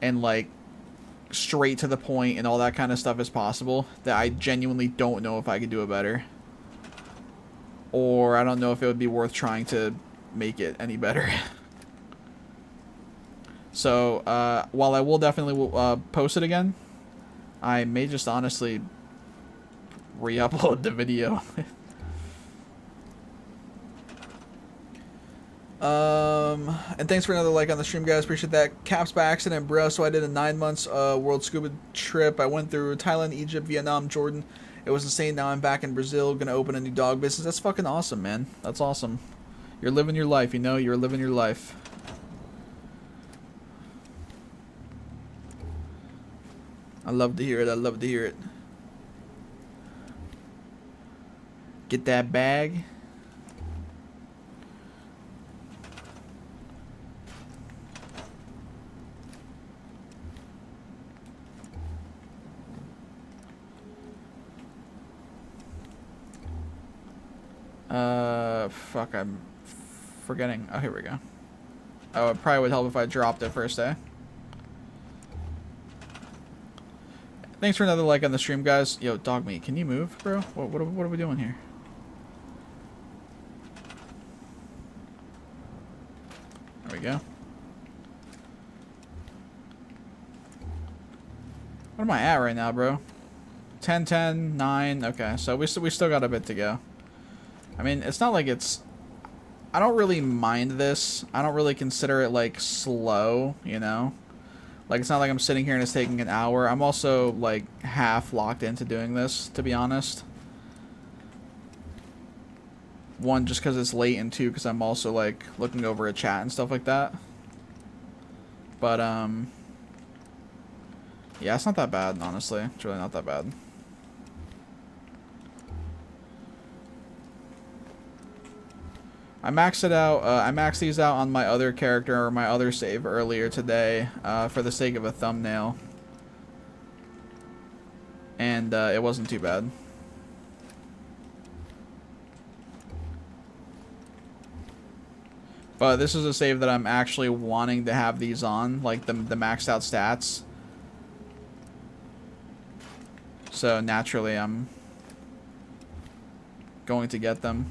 S1: and like straight to the point and all that kind of stuff as possible, that I genuinely don't know if I could do it better, or I don't know if it would be worth trying to make it any better. So while I will definitely post it again, I may just honestly re-upload the video. And thanks for another like on the stream, guys. Appreciate that. Caps by accident, bro. So I did a 9 months world scuba trip. I went through Thailand, Egypt, Vietnam, Jordan. It was insane. Now I'm back in Brazil, gonna open a new dog business. That's fucking awesome, man. That's awesome. You're living your life, you know. You're living your life. I love to hear it. I love to hear it. Get that bag. Fuck, I'm forgetting. Oh, here we go. Oh, it probably would help if I dropped it first, eh? Thanks for another like on the stream, guys. Yo, dog meat, can you move, bro? What are we doing here? There we go. What am I at right now, bro? 10, 10, 9. Okay, so we still got a bit to go. I mean, it's not like it's... I don't really mind this. I don't really consider it, like, slow, you know? Like, it's not like I'm sitting here and it's taking an hour. I'm also, like, half locked into doing this, to be honest. One, just because it's late, and two, because I'm also, like, looking over a chat and stuff like that. But, yeah, it's not that bad, honestly. It's really not that bad. I maxed it out. I maxed these out on my other character or my other save earlier today for the sake of a thumbnail, and it wasn't too bad. But this is a save that I'm actually wanting to have these on, like the maxed out stats. So naturally, I'm going to get them.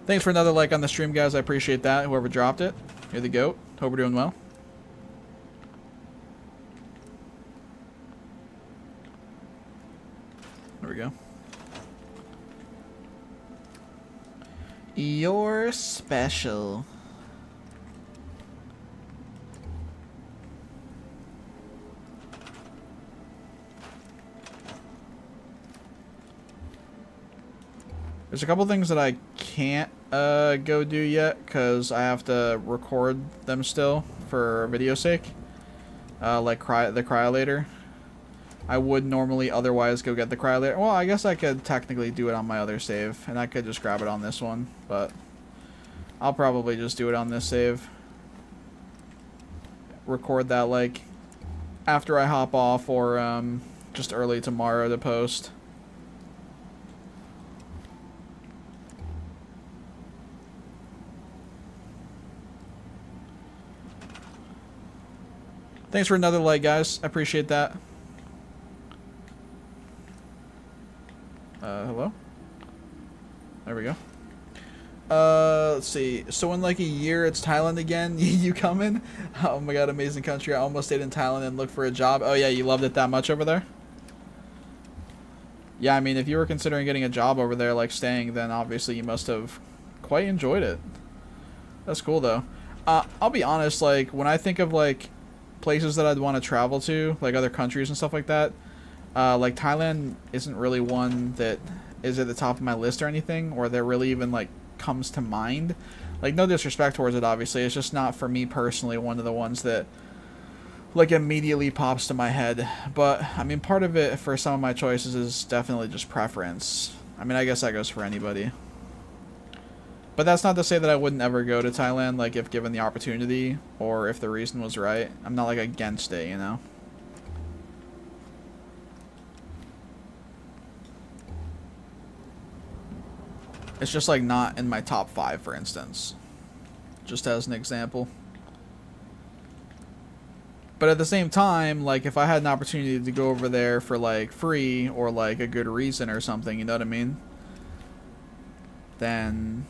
S1: Thanks for another like on the stream, guys. I appreciate that. Whoever dropped it. You're the GOAT. Hope we're doing well. There we go. You're special. There's a couple things that I can't go do yet because I have to record them still for video sake. Like the cryolator. I would normally otherwise go get the cryolator. Well, I guess I could technically do it on my other save, and I could just grab it on this one, but I'll probably just do it on this save. Record that, like, after I hop off, or just early tomorrow to post. Thanks for another like, guys. I appreciate that. Hello? There we go. Let's see. So in like a year, it's Thailand again. You coming? Oh my god, amazing country. I almost stayed in Thailand and looked for a job. Oh yeah, you loved it that much over there? Yeah, I mean, if you were considering getting a job over there, like staying, then obviously you must have quite enjoyed it. That's cool though. I'll be honest, like when I think of like places that I'd want to travel to, like other countries and stuff like that, like Thailand isn't really one that is at the top of my list or anything, or that really even like comes to mind. Like, no disrespect towards it, obviously, it's just not for me personally one of the ones that like immediately pops to my head. But I mean, part of it for some of my choices is definitely just preference. I mean, I guess that goes for anybody. But that's not to say that I wouldn't ever go to Thailand, like if given the opportunity or if the reason was right. I'm not like against it, you know. It's just like not in my top 5, for instance. Just as an example. But at the same time, like if I had an opportunity to go over there for like free or like a good reason or something, you know what I mean? Then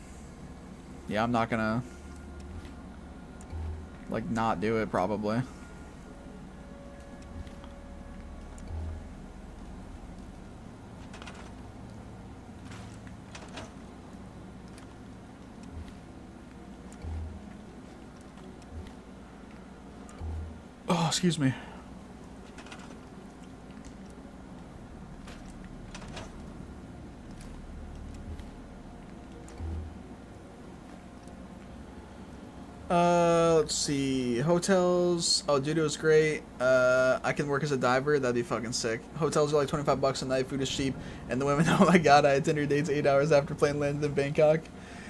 S1: yeah, I'm not gonna like not do it probably. Oh, excuse me. Let's see. Hotels. Oh, dude, it was great. I can work as a diver. That'd be fucking sick. Hotels are like $25 a night. Food is cheap. And the women, oh my god, I had Tinder dates 8 hours after plane landed in Bangkok.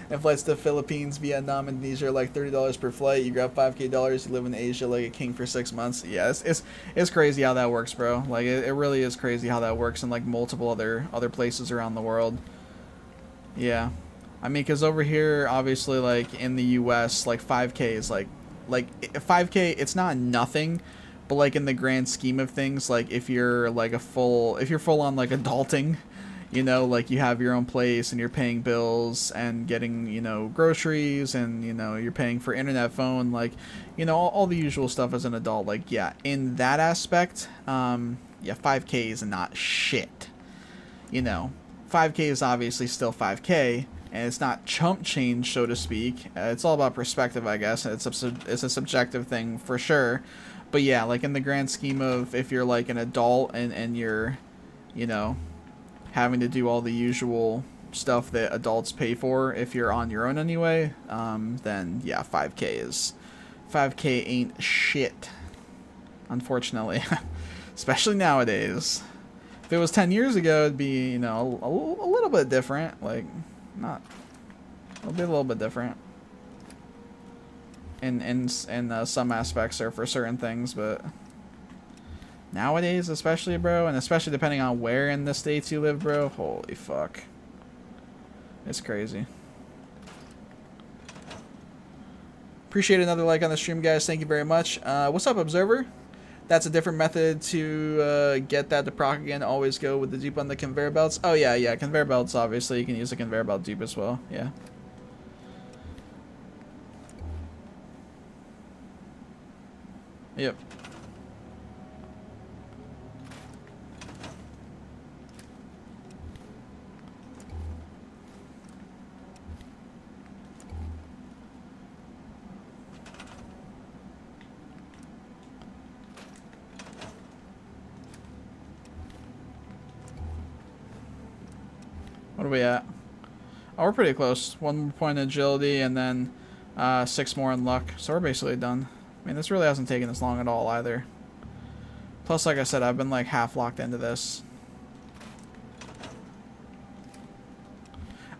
S1: And flights to Philippines, Vietnam, Indonesia are like $30 per flight. You grab $5K. You live in Asia like a king for 6 months. Yeah, it's crazy how that works, bro. Like it really is crazy how that works in like multiple other places around the world. Yeah, I mean, cause over here, obviously, like in the U.S., like 5K is like 5K. It's not nothing, but like in the grand scheme of things, like if you're full on like adulting. You know, like you have your own place and you're paying bills and getting, you know, groceries and, you know, you're paying for internet, phone, like, you know, all the usual stuff as an adult. Like, yeah, in that aspect, yeah, 5K is not shit. You know, 5K is obviously still 5K and it's not chump change, so to speak. It's all about perspective, I guess. It's a subjective thing for sure. But yeah, like in the grand scheme of if you're like an adult and you're, you know, having to do all the usual stuff that adults pay for if you're on your own anyway, then yeah, 5K ain't shit, unfortunately. Especially nowadays. If it was 10 years ago, it'd be, you know, a little bit different. Like, not, it'll be a little bit different in some aspects or for certain things, but nowadays, especially, bro, and especially depending on where in the States you live, bro, holy fuck. It's crazy. Appreciate another like on the stream, guys. Thank you very much. What's up, Observer? That's a different method to get that to proc again. Always go with the dupe on the conveyor belts. Oh, yeah, conveyor belts, obviously. You can use a conveyor belt dupe as well, yeah. Yep. What are we at? Oh, we're pretty close. 1 more point in agility, and then 6 more in luck. So we're basically done. I mean, this really hasn't taken this long at all either. Plus, like I said, I've been like half locked into this.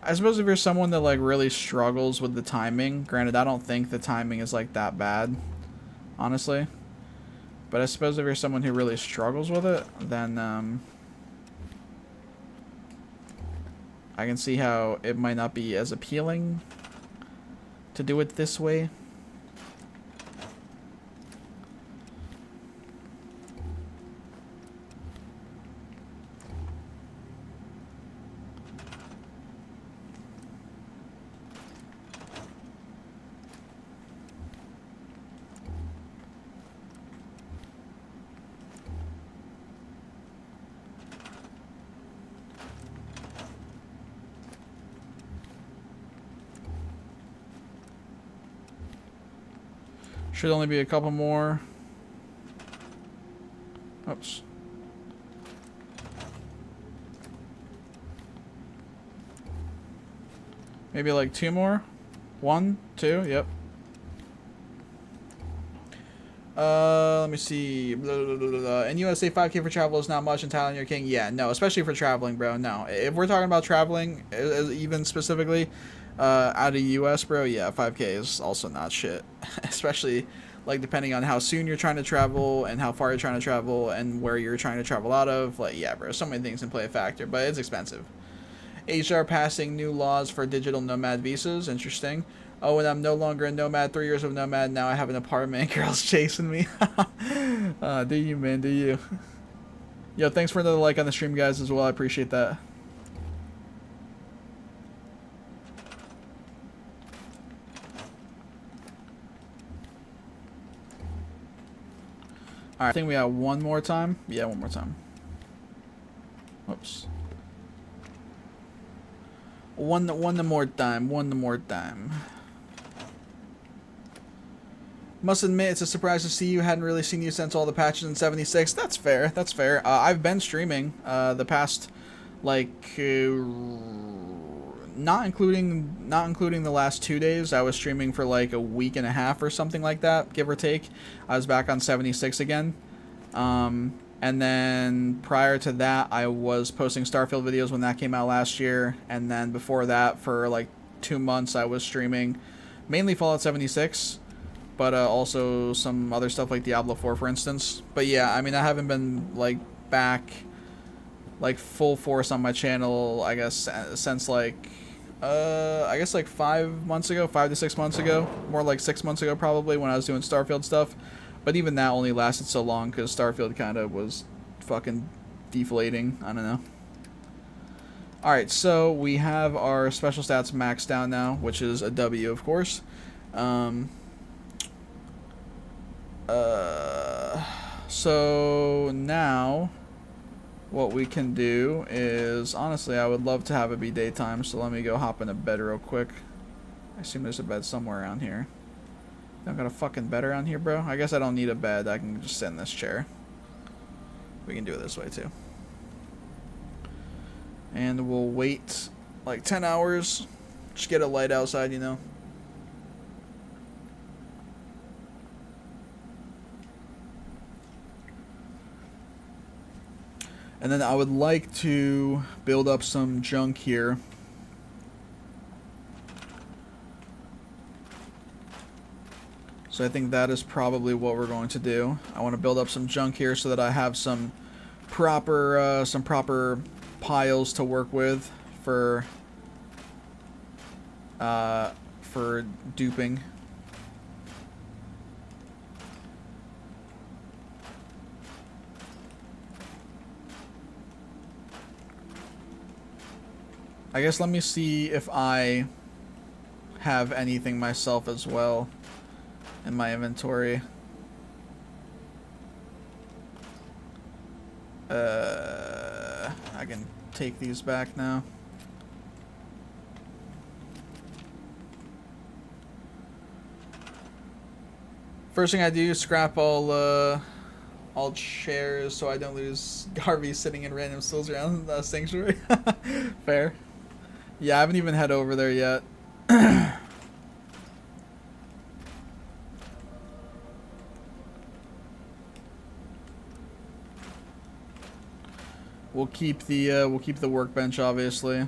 S1: I suppose if you're someone that like really struggles with the timing, granted I don't think the timing is like that bad, honestly. But I suppose if you're someone who really struggles with it, then I can see how it might not be as appealing to do it this way. Should only be a couple more. Oops. Maybe like 2 more? 1, 2, yep. Let me see. In USA, 5K for travel is not much. In Thailand, you're king. Yeah, no, especially for traveling, bro. No, if we're talking about traveling, even specifically out of US, bro, yeah, 5K is also not shit. Especially like depending on how soon you're trying to travel and how far you're trying to travel and where you're trying to travel out of. Like, yeah, bro, so many things can play a factor, but it's expensive. HR passing new laws for digital nomad visas. Interesting. Oh, and I'm no longer a nomad. 3 years of nomad. Now I have an apartment. Girls chasing me. Do you, man? Do you? Yo, thanks for another like on the stream, guys, as well. I appreciate that. Alright, I think we have one more time. Yeah, one more time. Whoops. One more time. Must admit, it's a surprise to see you. Hadn't really seen you since all the patches in 76. That's fair. That's fair. I've been streaming the past, like, not including the last 2 days. I was streaming for like a week and a half or something like that, give or take. I was back on 76 again. And then prior to that, I was posting Starfield videos when that came out last year. And then before that, for like 2 months, I was streaming mainly Fallout 76, but also some other stuff like Diablo 4, for instance. But yeah, I mean, I haven't been like back like full force on my channel, I guess, since like I guess like 5 months ago, 5 to 6 months ago, more like 6 months ago probably, when I was doing Starfield stuff. But even that only lasted so long because Starfield kind of was fucking deflating. I don't know. Alright, so we have our special stats maxed down now, which is a W, of course. So now what we can do is, honestly, I would love to have it be daytime, so let me go hop in a bed real quick. I assume there's a bed somewhere around here. Don't got a fucking bed around here, bro? I guess I don't need a bed. I can just sit in this chair. We can do it this way, too. And we'll wait like 10 hours. Just get a light outside, you know. And then I would like to build up some junk here. So I think that is probably what we're going to do. I want to build up some junk here so that I have some proper piles to work with for duping. I guess let me see if I have anything myself as well in my inventory. I can take these back now. First thing I do is scrap all chairs so I don't lose Garvey sitting in random stools around the sanctuary. Fair. Yeah, I haven't even head over there yet. We'll keep the workbench, obviously.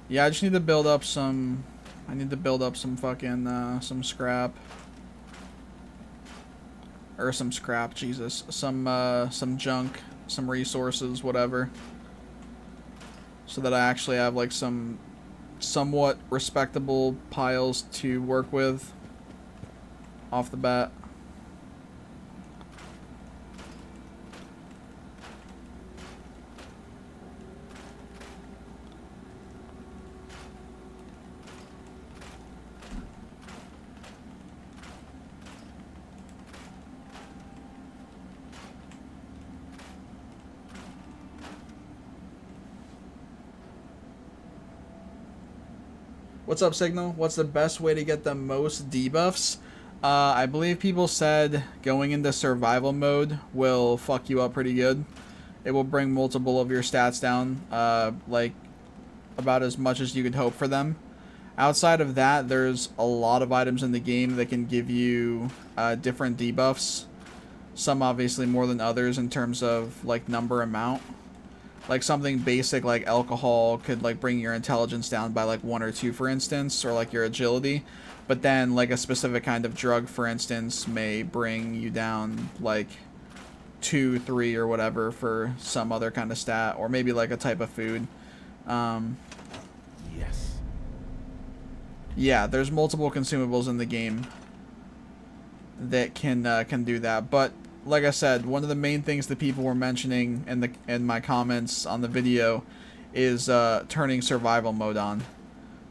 S1: Yeah, I just need to build up some. I need to build up some fucking some scrap. Or some scrap, Jesus. Some junk, some resources, whatever. So that I actually have like some somewhat respectable piles to work with off the bat. What's up, Signal? What's the best way to get the most debuffs? I believe people said going into survival mode will fuck you up pretty good. It will bring multiple of your stats down, like about as much as you could hope for them. Outside of that, there's a lot of items in the game that can give you different debuffs. Some obviously more than others in terms of like number amount. Like something basic like alcohol could like bring your intelligence down by like 1 or 2, for instance, or like your agility. But then like a specific kind of drug, for instance, may bring you down like 2, 3 or whatever for some other kind of stat, or maybe like a type of food.
S3: Yes.
S1: Yeah, there's multiple consumables in the game that can do that. But like I said, one of the main things that people were mentioning in my comments on the video is turning survival mode on.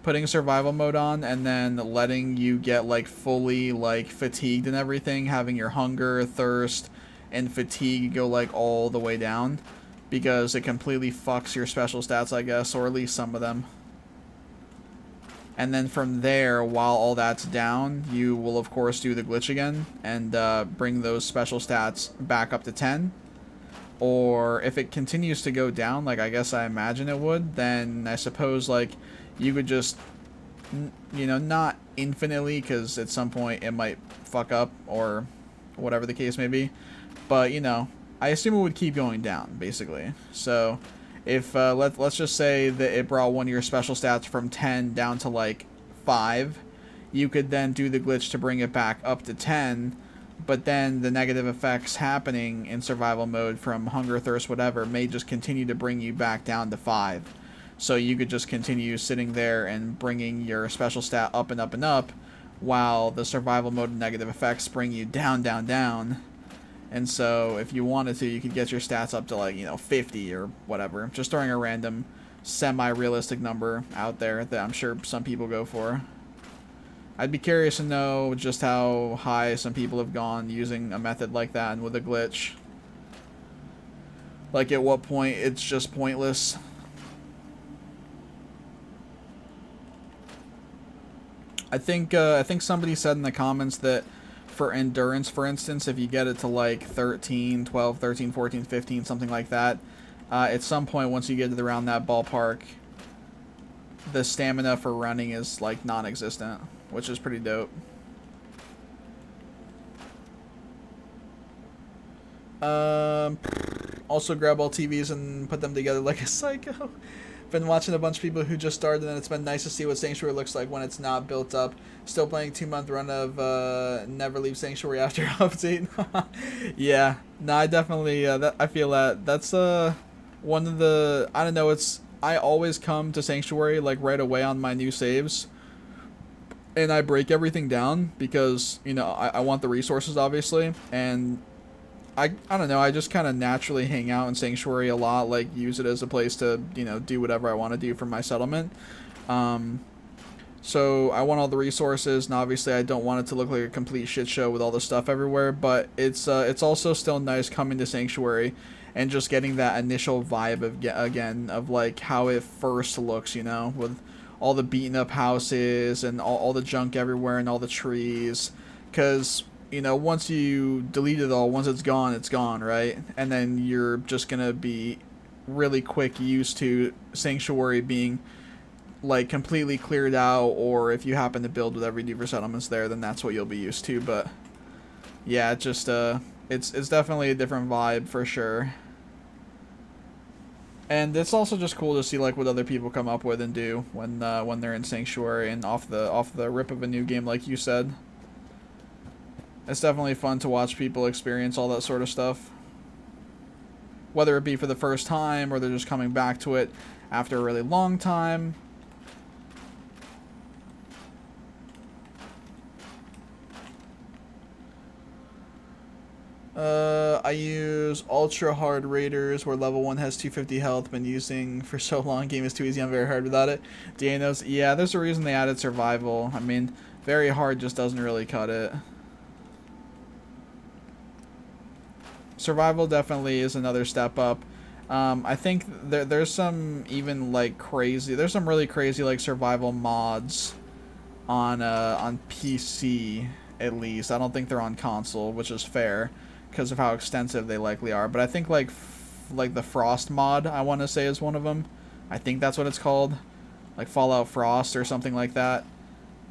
S1: Putting survival mode on and then letting you get like fully like fatigued and everything, having your hunger, thirst, and fatigue go like all the way down, because it completely fucks your special stats, I guess, or at least some of them. And then from there, while all that's down, you will of course do the glitch again and bring those special stats back up to 10. Or if it continues to go down, like I guess I imagine it would, then I suppose like you could just, you know, not infinitely, because at some point it might fuck up or whatever the case may be. But, you know, I assume it would keep going down, basically. So if let's just say that it brought one of your special stats from 10 down to like 5, you could then do the glitch to bring it back up to 10, but then the negative effects happening in survival mode from hunger, thirst, whatever may just continue to bring you back down to 5. So you could just continue sitting there and bringing your special stat up and up and up, while the survival mode negative effects bring you down, down, down. And so if you wanted to, you could get your stats up to like, you know, 50 or whatever. Just throwing a random semi-realistic number out there that I'm sure some people go for. I'd be curious to know just how high some people have gone using a method like that and with a glitch. Like at what point it's just pointless. I think somebody said in the comments that for endurance, for instance, if you get it to like 13, 12, 13, 14, 15, something like that, at some point once you get to around that ballpark, the stamina for running is like non-existent, which is pretty dope. Also grab all TVs and put them together like a psycho. Been watching a bunch of people who just started, and it's been nice to see what Sanctuary looks like when it's not built up. Still playing 2-month run of Never Leave Sanctuary after update. Yeah, no, I definitely I feel that's one of the, I don't know, I always come to Sanctuary like right away on my new saves, and I break everything down because, you know, I want the resources obviously, and I don't know, I just kind of naturally hang out in Sanctuary a lot, like use it as a place to, you know, do whatever I want to do for my settlement. So I want all the resources, and obviously I don't want it to look like a complete shit show with all the stuff everywhere, but it's also still nice coming to Sanctuary and just getting that initial vibe of, again, of like how it first looks, you know, with all the beaten up houses and all the junk everywhere and all the trees, because, you know, once you delete it all, once it's gone, right? And then you're just gonna be really quick used to Sanctuary being like completely cleared out, or if you happen to build with every deeper settlements there, then that's what you'll be used to. But yeah, it just it's definitely a different vibe for sure. And it's also just cool to see like what other people come up with and do when they're in Sanctuary and off the rip of a new game, like you said. It's definitely fun to watch people experience all that sort of stuff, whether it be for the first time or they're just coming back to it after a really long time. I use Ultra Hard Raiders, where level 1 has 250 health. Been using for so long. Game is too easy. I'm very hard without it. Danos, yeah, there's a reason they added Survival. I mean, very hard just doesn't really cut it. Survival definitely is another step up. I think there's some even like crazy. There's some really crazy like survival mods on PC at least. I don't think they're on console, which is fair because of how extensive they likely are. But I think like the Frost mod, I want to say, is one of them. I think that's what it's called, like Fallout Frost or something like that.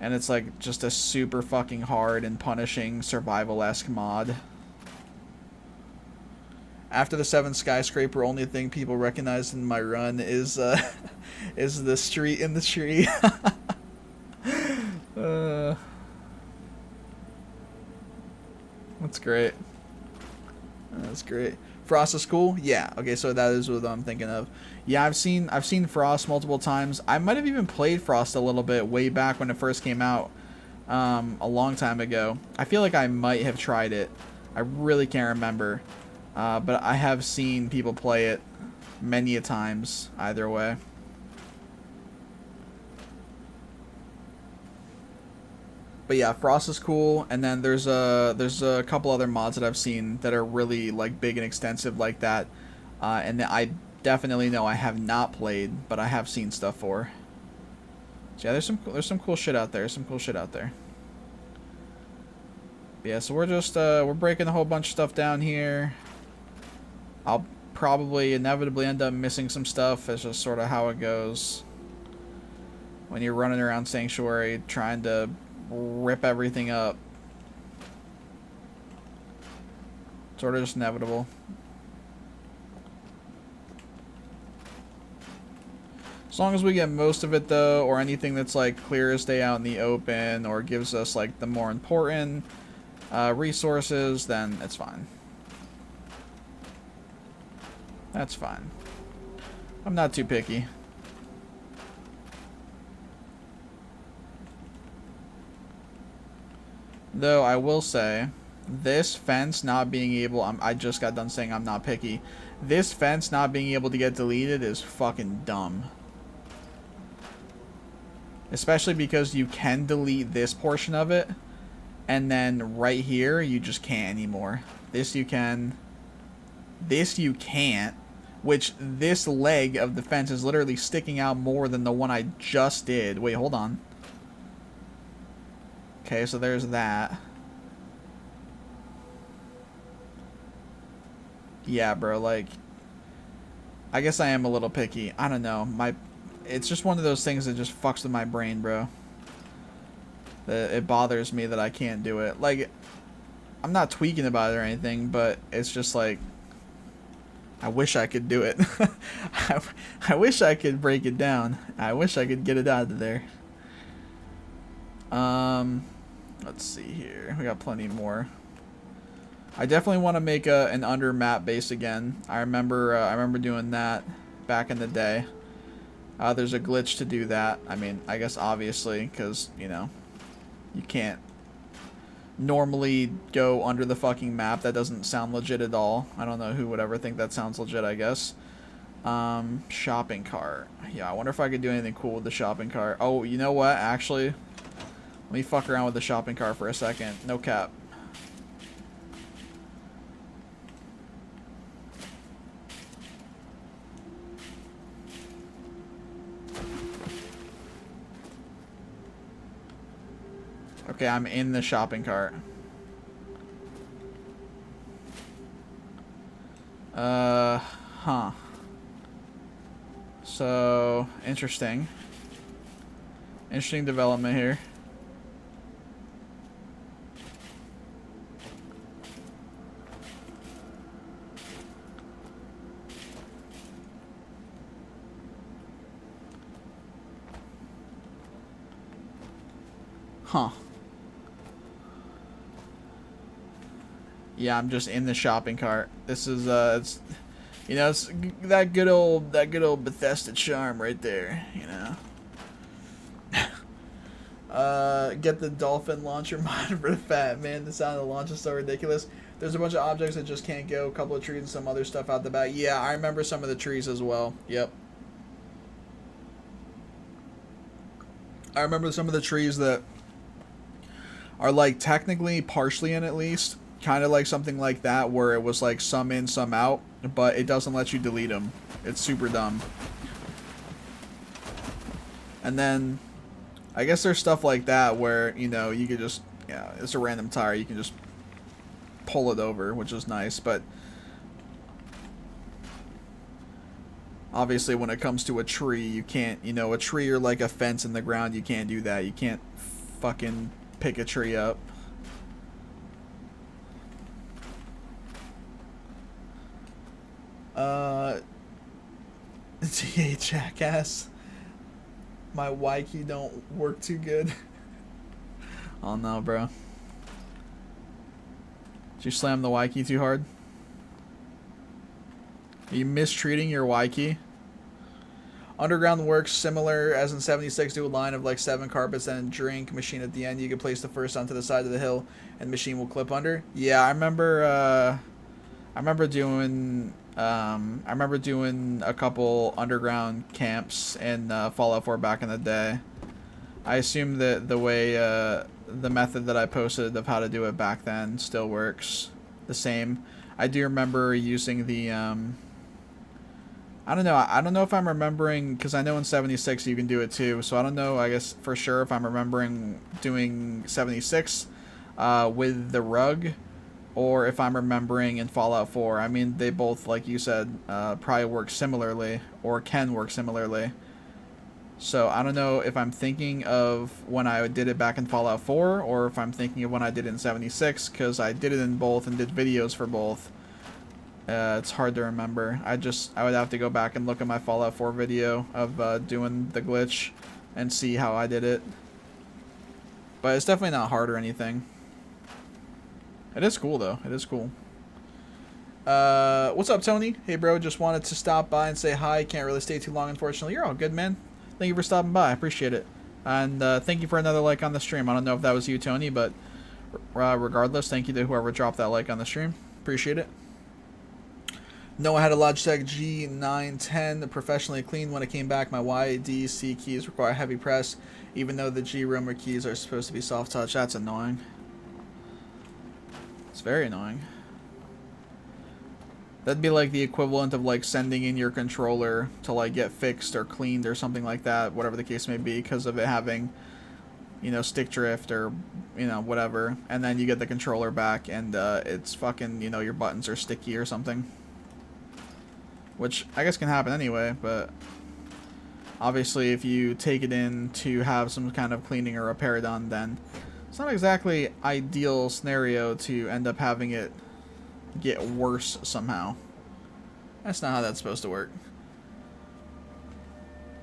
S1: And it's like just a super fucking hard and punishing survival-esque mod. After the 7th skyscraper, only thing people recognize in my run is is the street in the tree. That's great. That's great. Frost is cool? Yeah. Okay, so that is what I'm thinking of. Yeah, I've seen Frost multiple times. I might have even played Frost a little bit way back when it first came out, a long time ago. I feel like I might have tried it. I really can't remember. But I have seen people play it many a times either way. But yeah, Frost is cool, and then there's a couple other mods that I've seen that are really like big and extensive like that, and I definitely know I have not played, but I have seen stuff for. So yeah, there's some cool shit out there. But yeah, so we're just we're breaking a whole bunch of stuff down here. I'll probably inevitably end up missing some stuff. It's just sort of how it goes when you're running around Sanctuary trying to rip everything up. Sort of just inevitable. As long as we get most of it though, or anything that's like clear as day out in the open, or gives us like the more important resources, then it's fine. That's fine. I'm not too picky. Though I will say, this fence not being able... I just got done saying I'm not picky. This fence not being able to get deleted is fucking dumb. Especially because you can delete this portion of it, and then right here, you just can't anymore. This you can. This you can't. Which, this leg of the fence is literally sticking out more than the one I just did. Wait, hold on. Okay, so there's that. Yeah, bro, like... I guess I am a little picky. I don't know. It's just one of those things that just fucks with my brain, bro. It bothers me that I can't do it. Like, I'm not tweaking about it or anything, but it's just like... I wish I could do it. I wish I could break it down. I wish I could get it out of there. Let's see here. We got plenty more. I definitely want to make an under map base again. I remember doing that back in the day. There's a glitch to do that. I mean, I guess obviously, because, you know, you can't normally go under the fucking map. That doesn't sound legit at all. I don't know who would ever think that sounds legit, I guess. Shopping cart. Yeah, I wonder if I could do anything cool with the shopping cart. Oh, you know what? Actually, let me fuck around with the shopping cart for a second. No cap. Okay, I'm in the shopping cart. Huh. So, interesting. Interesting development here. Huh. Yeah, I'm just in the shopping cart. This is it's, you know, it's that good old Bethesda charm right there, you know. Get the dolphin launcher mod for the fat man. The sound of the launch is so ridiculous. There's a bunch of objects that just can't go. A couple of trees and some other stuff out the back. Yeah, I remember some of the trees as well. Yep. I remember some of the trees that are like technically partially in, at least. Kind of like something like that where it was like some in, some out, but it doesn't let you delete them. It's super dumb. And then I guess there's stuff like that where, you know, you could just, yeah, it's a random tire, you can just pull it over, which is nice, but obviously when it comes to a tree, you can't, you know, a tree or like a fence in the ground, you can't do that. You can't fucking pick a tree up. TA jackass. My Y key don't work too good. Oh no, bro. Did you slam the Y key too hard? Are you mistreating your Y key? Underground works similar as in 76. Do a line of like 7 carpets and a drink machine at the end. You can place the first onto the side of the hill and the machine will clip under. Yeah, I remember doing a couple underground camps in Fallout 4 back in the day. I assume that the way the method that I posted of how to do it back then still works the same. I do remember using the I don't know if I'm remembering, because I know in 76 you can do it too, so I don't know, I guess for sure if I'm remembering doing 76 with the rug, or if I'm remembering in Fallout 4. I mean, they both, like you said, probably work similarly, or can work similarly. So I don't know if I'm thinking of when I did it back in Fallout 4, or if I'm thinking of when I did it in 76, because I did it in both and did videos for both. It's hard to remember. I would have to go back and look at my Fallout 4 video of doing the glitch and see how I did it. But it's definitely not hard or anything. It is cool though. It is cool. What's up, Tony? Hey, bro. Just wanted to stop by and say hi. Can't really stay too long, unfortunately. You're all good, man. Thank you for stopping by. I appreciate it. And thank you for another like on the stream. I don't know if that was you, Tony, but regardless, thank you to whoever dropped that like on the stream. Appreciate it. No, I had a Logitech G910 professionally cleaned. When it came back, my Y, D, C keys require heavy press, even though the G roamer keys are supposed to be soft touch. That's annoying. It's very annoying. That'd be like the equivalent of like sending in your controller to like get fixed or cleaned or something like that, whatever the case may be, because of it having, you know, stick drift or, you know, whatever. And then you get the controller back and it's fucking, you know, your buttons are sticky or something. Which I guess can happen anyway, but obviously if you take it in to have some kind of cleaning or repair done, then it's not exactly ideal scenario to end up having it get worse somehow. That's not how that's supposed to work.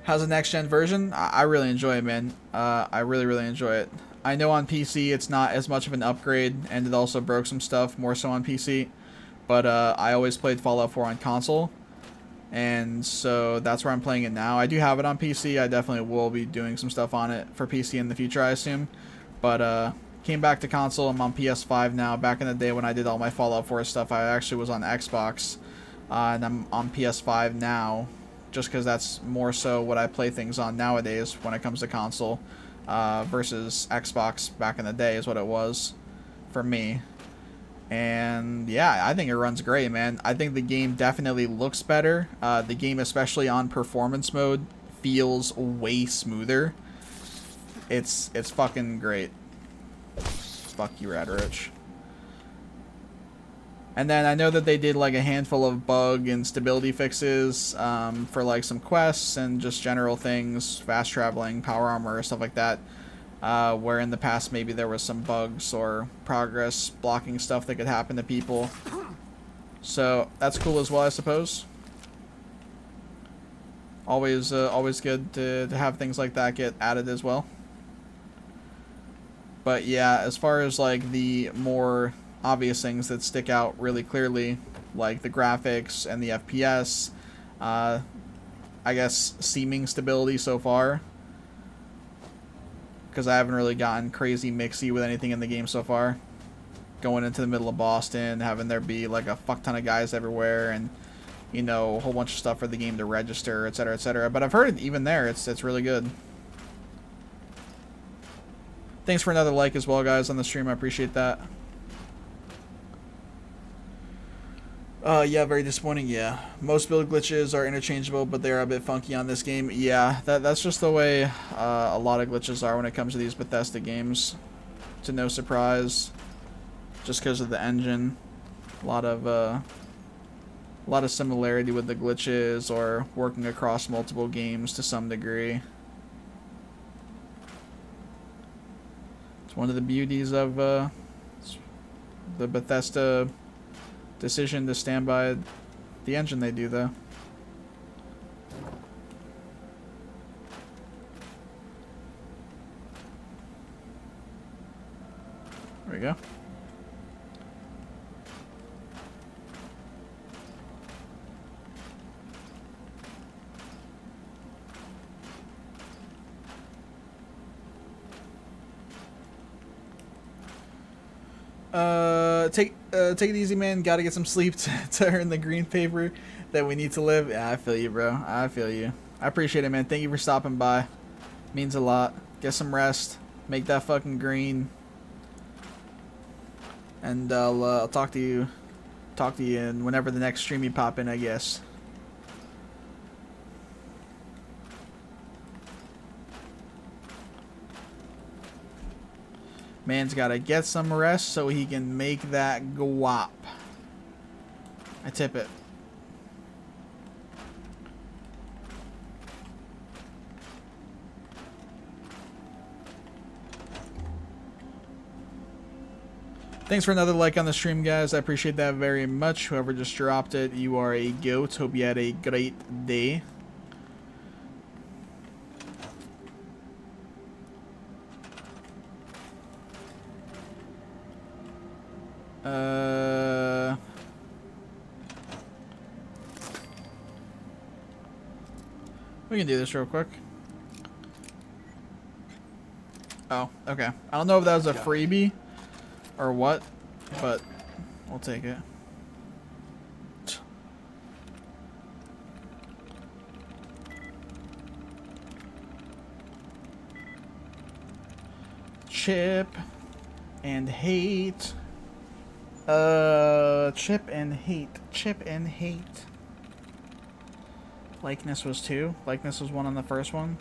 S1: How's the next gen version? I really enjoy it, man. I really enjoy it. I know on PC it's not as much of an upgrade, and it also broke some stuff more so on PC, but I always played Fallout 4 on console. And so that's where I'm playing it now. I do have it on PC. I definitely will be doing some stuff on it for PC in the future, I assume. But came back to console. I'm on PS5 now. Back in the day when I did all my Fallout 4 stuff, I actually was on Xbox. And I'm on PS5 now, just because that's more so what I play things on nowadays when it comes to console. Versus Xbox back in the day is what it was for me. And yeah, I think it runs great, man. I think the game definitely looks better. The game, especially on performance mode, feels way smoother. It's fucking great. Fuck you, Rad Roach. And then I know that they did like a handful of bug and stability fixes for like some quests and just general things, fast traveling, power armor, stuff like that. Where in the past maybe there was some bugs or progress blocking stuff that could happen to people. So that's cool as well, I suppose. Always good to have things like that get added as well. But yeah, as far as like the more obvious things that stick out really clearly, like the graphics and the FPS, I guess seeming stability so far, because I haven't really gotten crazy mixy with anything in the game so far. Going into the middle of Boston, having there be like a fuck ton of guys everywhere, and you know, a whole bunch of stuff for the game to register, etc., etc. But I've heard even there, it's really good. Thanks for another like as well, guys, on the stream. I appreciate that. Yeah, very disappointing. Yeah, most build glitches are interchangeable, but they are a bit funky on this game. Yeah, that's just the way a lot of glitches are when it comes to these Bethesda games. To no surprise, just because of the engine, a lot of similarity with the glitches or working across multiple games to some degree. It's one of the beauties of the Bethesda decision to stand by the engine they do, though. There we go. Take it easy, man. Gotta get some sleep to earn the green paper that we need to live. Yeah, I feel you, bro. I feel you. I appreciate it, man. Thank you for stopping by. Means a lot. Get some rest. Make that fucking green. And I'll talk to you. Talk to you in whenever the next stream you pop in, I guess. Man's gotta get some rest so he can make that guap. I tip it. Thanks for another like on the stream, guys. I appreciate that very much. Whoever just dropped it, you are a goat. Hope you had a great day. We can do this real quick. Oh, okay. I don't know if that was a freebie or what, but we'll take it. Chip and hate. Chip and hate. Chip and hate. Likeness was 2. Likeness was 1 on the first one.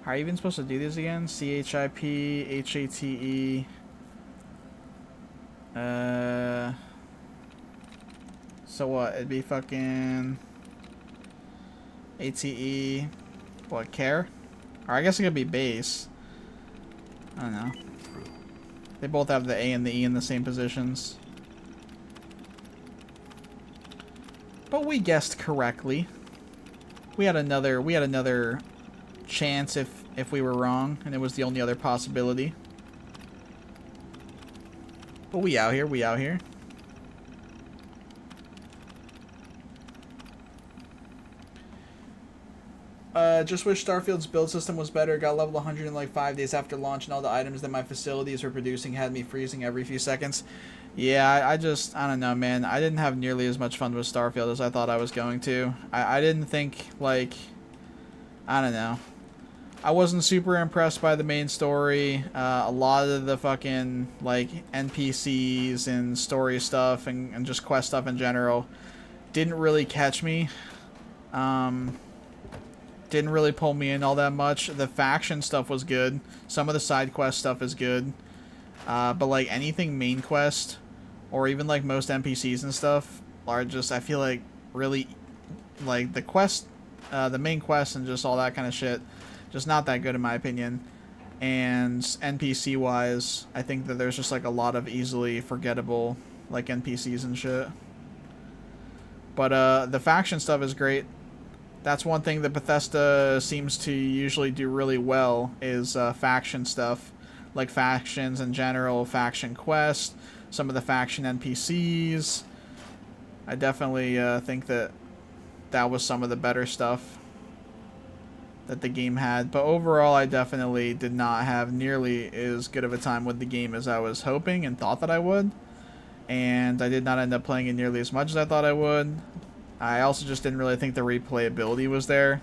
S1: How are you even supposed to do these again? CHIP, HATE. So what? It'd be fucking ATE. What, care? Or I guess it could be base. I don't know. They both have the A and the E in the same positions. But we guessed correctly. We had another chance if we were wrong, and it was the only other possibility. But we out here, we out here. Just wish Starfield's build system was better. Got level 100 in like 5 days after launch, and all the items that my facilities were producing had me freezing every few seconds. Yeah, I don't know, man. I didn't have nearly as much fun with Starfield as I thought I was going to. I didn't think, like, I don't know. I wasn't super impressed by the main story. A lot of the fucking, like, NPCs and story stuff and just quest stuff in general didn't really catch me. Didn't really pull me in all that much. The faction stuff was good. Some of the side quest stuff is good. But, like, anything main quest or even like most NPCs and stuff, are just, I feel like, really, like the quest, the main quest and just all that kind of shit, just not that good in my opinion. And NPC wise, I think that there's just like a lot of easily forgettable like NPCs and shit. But the faction stuff is great. That's one thing that Bethesda seems to usually do really well, is faction stuff. Like factions in general, faction quests, some of the faction NPCs. I definitely think that that was some of the better stuff that the game had. But overall, I definitely did not have nearly as good of a time with the game as I was hoping and thought that I would. And I did not end up playing it nearly as much as I thought I would. I also just didn't really think the replayability was there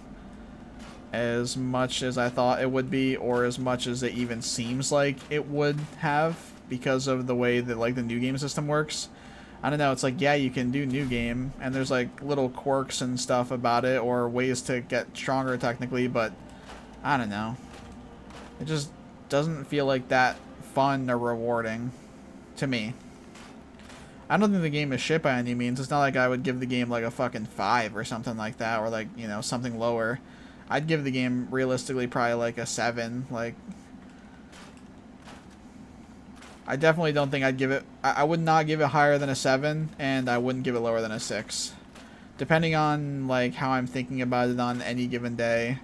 S1: as much as I thought it would be, or as much as it even seems like it would have, because of the way that like the new game system works. I don't know, it's like, yeah, you can do new game, and there's like little quirks and stuff about it, or ways to get stronger technically, but I don't know. It just doesn't feel like that fun or rewarding to me. I don't think the game is shit by any means. It's not like I would give the game like a fucking 5 or something like that, or like, you know, something lower. I'd give the game realistically probably like a 7. Like, I definitely don't think I'd give it, I would not give it higher than a 7, and I wouldn't give it lower than a 6. Depending on like how I'm thinking about it on any given day,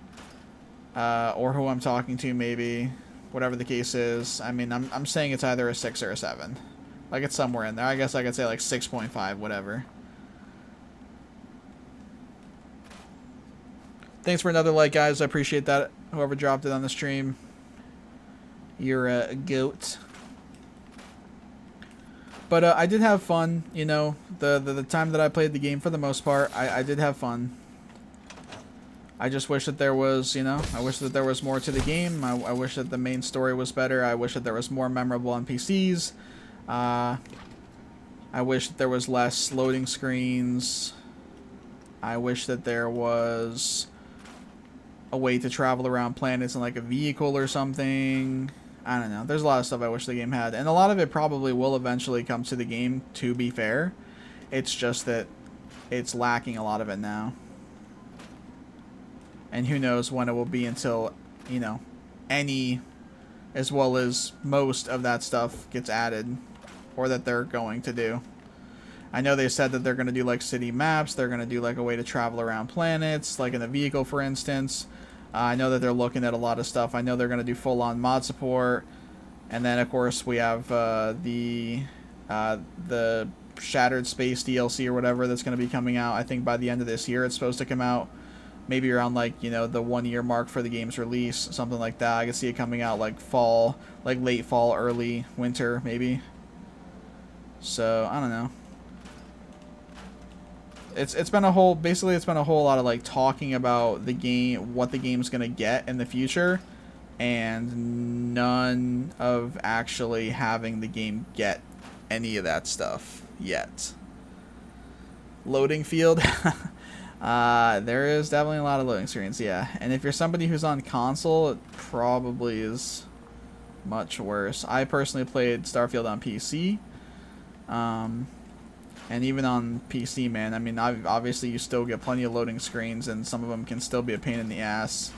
S1: or who I'm talking to, maybe, whatever the case is. I mean, I'm saying it's either a 6 or a 7. Like, it's somewhere in there. I guess I could say like 6.5, whatever. Thanks for another like, guys. I appreciate that. Whoever dropped it on the stream, you're a goat. But I did have fun, you know. The time that I played the game, for the most part, I did have fun. I just wish that there was, you know, I wish that there was more to the game. I wish that the main story was better. I wish that there was more memorable NPCs. I wish that there was less loading screens. I wish that there was a way to travel around planets in like a vehicle or something. I don't know. There's a lot of stuff I wish the game had. And a lot of it probably will eventually come to the game, to be fair. It's just that it's lacking a lot of it now. And who knows when it will be until, you know, any, as well as most of that stuff gets added. Or that they're going to do. I know they said that they're going to do like city maps. They're going to do like a way to travel around planets, like in a vehicle, for instance. I know that they're looking at a lot of stuff. I know they're going to do full-on mod support. And then, of course, we have the Shattered Space DLC or whatever that's going to be coming out. I think by the end of this year it's supposed to come out. Maybe around, like, you know, the 1-year mark for the game's release. Something like that. I could see it coming out like fall, like late fall, early winter, maybe. So, I don't know. It's been a whole, basically it's been a whole lot of like talking about the game, what the game's gonna get in the future, and none of actually having the game get any of that stuff yet. Loading field. There is definitely a lot of loading screens, yeah. And if you're somebody who's on console, it probably is much worse. I personally played Starfield on PC. And even on PC, man, I mean, obviously you still get plenty of loading screens, and some of them can still be a pain in the ass.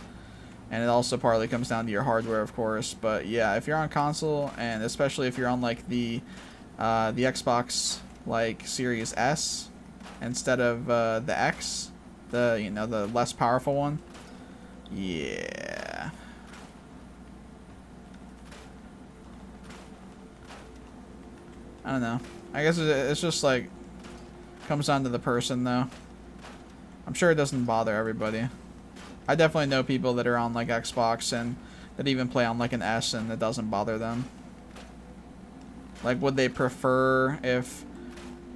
S1: And it also partly comes down to your hardware, of course. But yeah, if you're on console, and especially if you're on like the Xbox like Series S instead of the X, the the less powerful one, yeah. I don't know. I guess it's just like comes down to the person, though. I'm sure it doesn't bother everybody. I definitely know people that are on like Xbox and that even play on like an S, and it doesn't bother them. Like, would they prefer if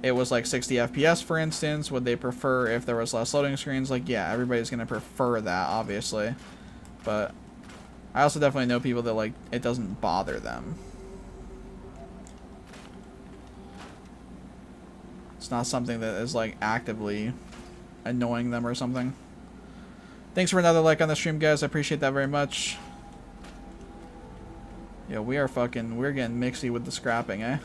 S1: it was like 60 FPS, for instance? Would they prefer if there was less loading screens? Like, yeah, everybody's gonna prefer that, obviously. But I also definitely know people that like it doesn't bother them. It's not something that is like actively annoying them or something. Thanks for another like on the stream, guys. I appreciate that very much. Yeah, we're getting mixy with the scrapping, eh?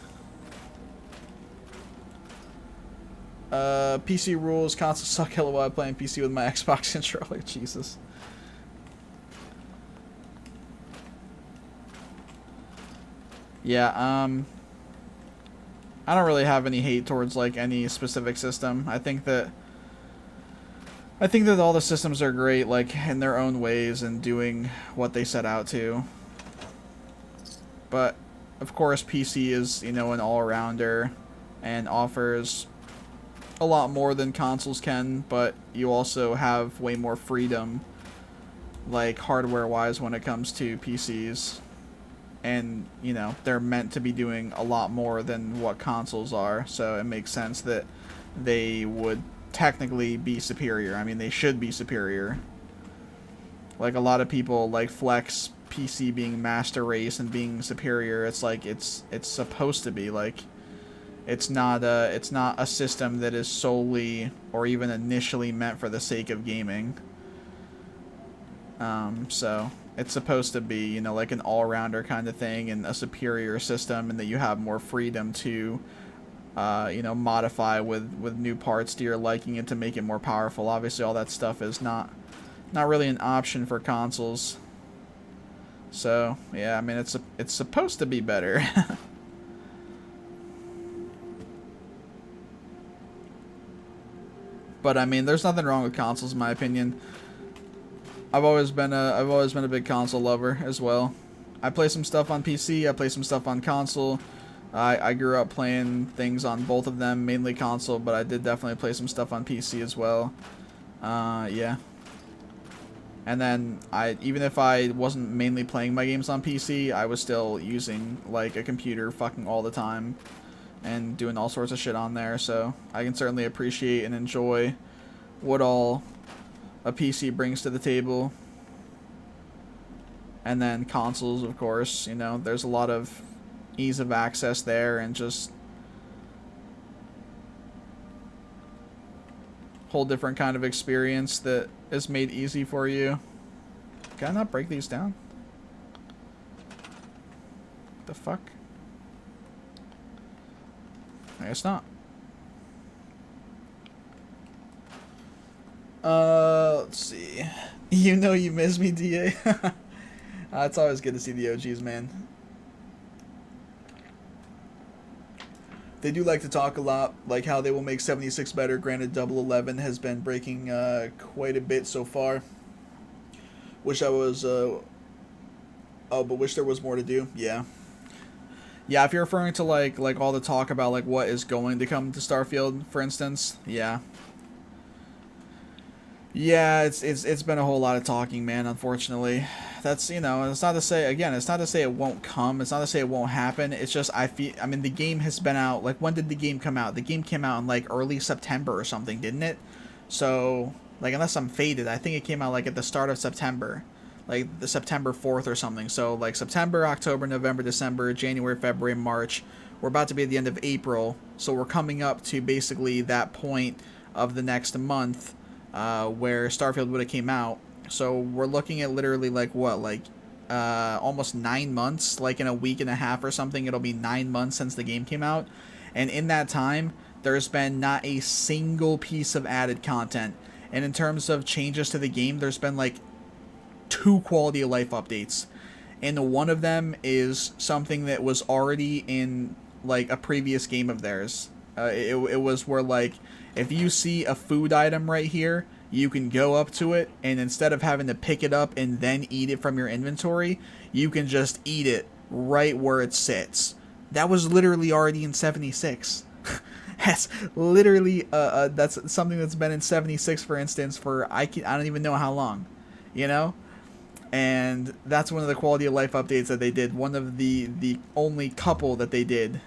S1: PC rules. Console suck. LOL. Playing PC with my Xbox controller. Jesus. Yeah, I don't really have any hate towards like any specific system. I think that all the systems are great, like in their own ways and doing what they set out to. But of course, PC is, you know, an all-rounder and offers a lot more than consoles can, but you also have way more freedom, like hardware-wise, when it comes to PCs. And, you know, they're meant to be doing a lot more than what consoles are, so it makes sense that they would technically be superior. I mean, they should be superior. Like, a lot of people, like, flex PC being master race and being superior. It's like, it's supposed to be, like, it's not a system that is solely or even initially meant for the sake of gaming. So it's supposed to be, you know, like an all-rounder kind of thing and a superior system, and that you have more freedom to, you know, modify with new parts to your liking and to make it more powerful. Obviously, all that stuff is not really an option for consoles. So, yeah, I mean, it's supposed to be better. But I mean, there's nothing wrong with consoles in my opinion. I've always been a big console lover as well. I play some stuff on PC, I play some stuff on console. I grew up playing things on both of them, mainly console, but I did definitely play some stuff on PC as well. Yeah. And then even if I wasn't mainly playing my games on PC, I was still using like a computer fucking all the time and doing all sorts of shit on there, so I can certainly appreciate and enjoy what all a PC brings to the table. And then consoles, of course, you know, there's a lot of ease of access there and just whole different kind of experience that is made easy for you. Can I not break these down? The fuck? I guess not. Let's see. You know you miss me, DA. It's always good to see the OGs, man. They do like to talk a lot, like how they will make 76 better. Granted, 011 has been breaking quite a bit so far. Wish I was, but wish there was more to do. Yeah. Yeah, if you're referring to like all the talk about like what is going to come to Starfield, for instance, yeah. Yeah, it's been a whole lot of talking, man, unfortunately. That's, you know, it's not to say, again, it's not to say it won't come, it's not to say it won't happen, it's just, I mean, the game has been out, like, when did the game come out? The game came out in, like, early September or something, didn't it? So, like, unless I'm faded, I think it came out, like, at the start of September. Like, the September 4th or something. So, like, September, October, November, December, January, February, March. We're about to be at the end of April, so we're coming up to basically that point of the next month, where Starfield would have came out. So we're looking at literally like what, like almost 9 months, like in a week and a half or something. It'll be 9 months since the game came out, and in that time there's been not a single piece of added content. And in terms of changes to the game, there's been like 2 quality of life updates, and one of them is something that was already in like a previous game of theirs. It was where, like, if you see a food item right here, you can go up to it, and instead of having to pick it up and then eat it from your inventory, you can just eat it right where it sits. That was literally already in 76. That's literally that's something that's been in 76, for instance, for I don't even know how long, you know. And that's one of the quality of life updates that they did. One of the only couple that they did.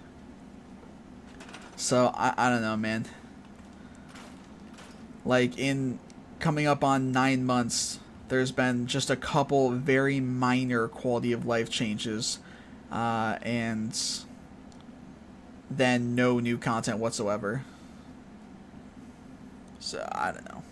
S1: So I don't know, man. Like, in coming up on 9 months, there's been just a couple very minor quality of life changes, and then no new content whatsoever. So I don't know.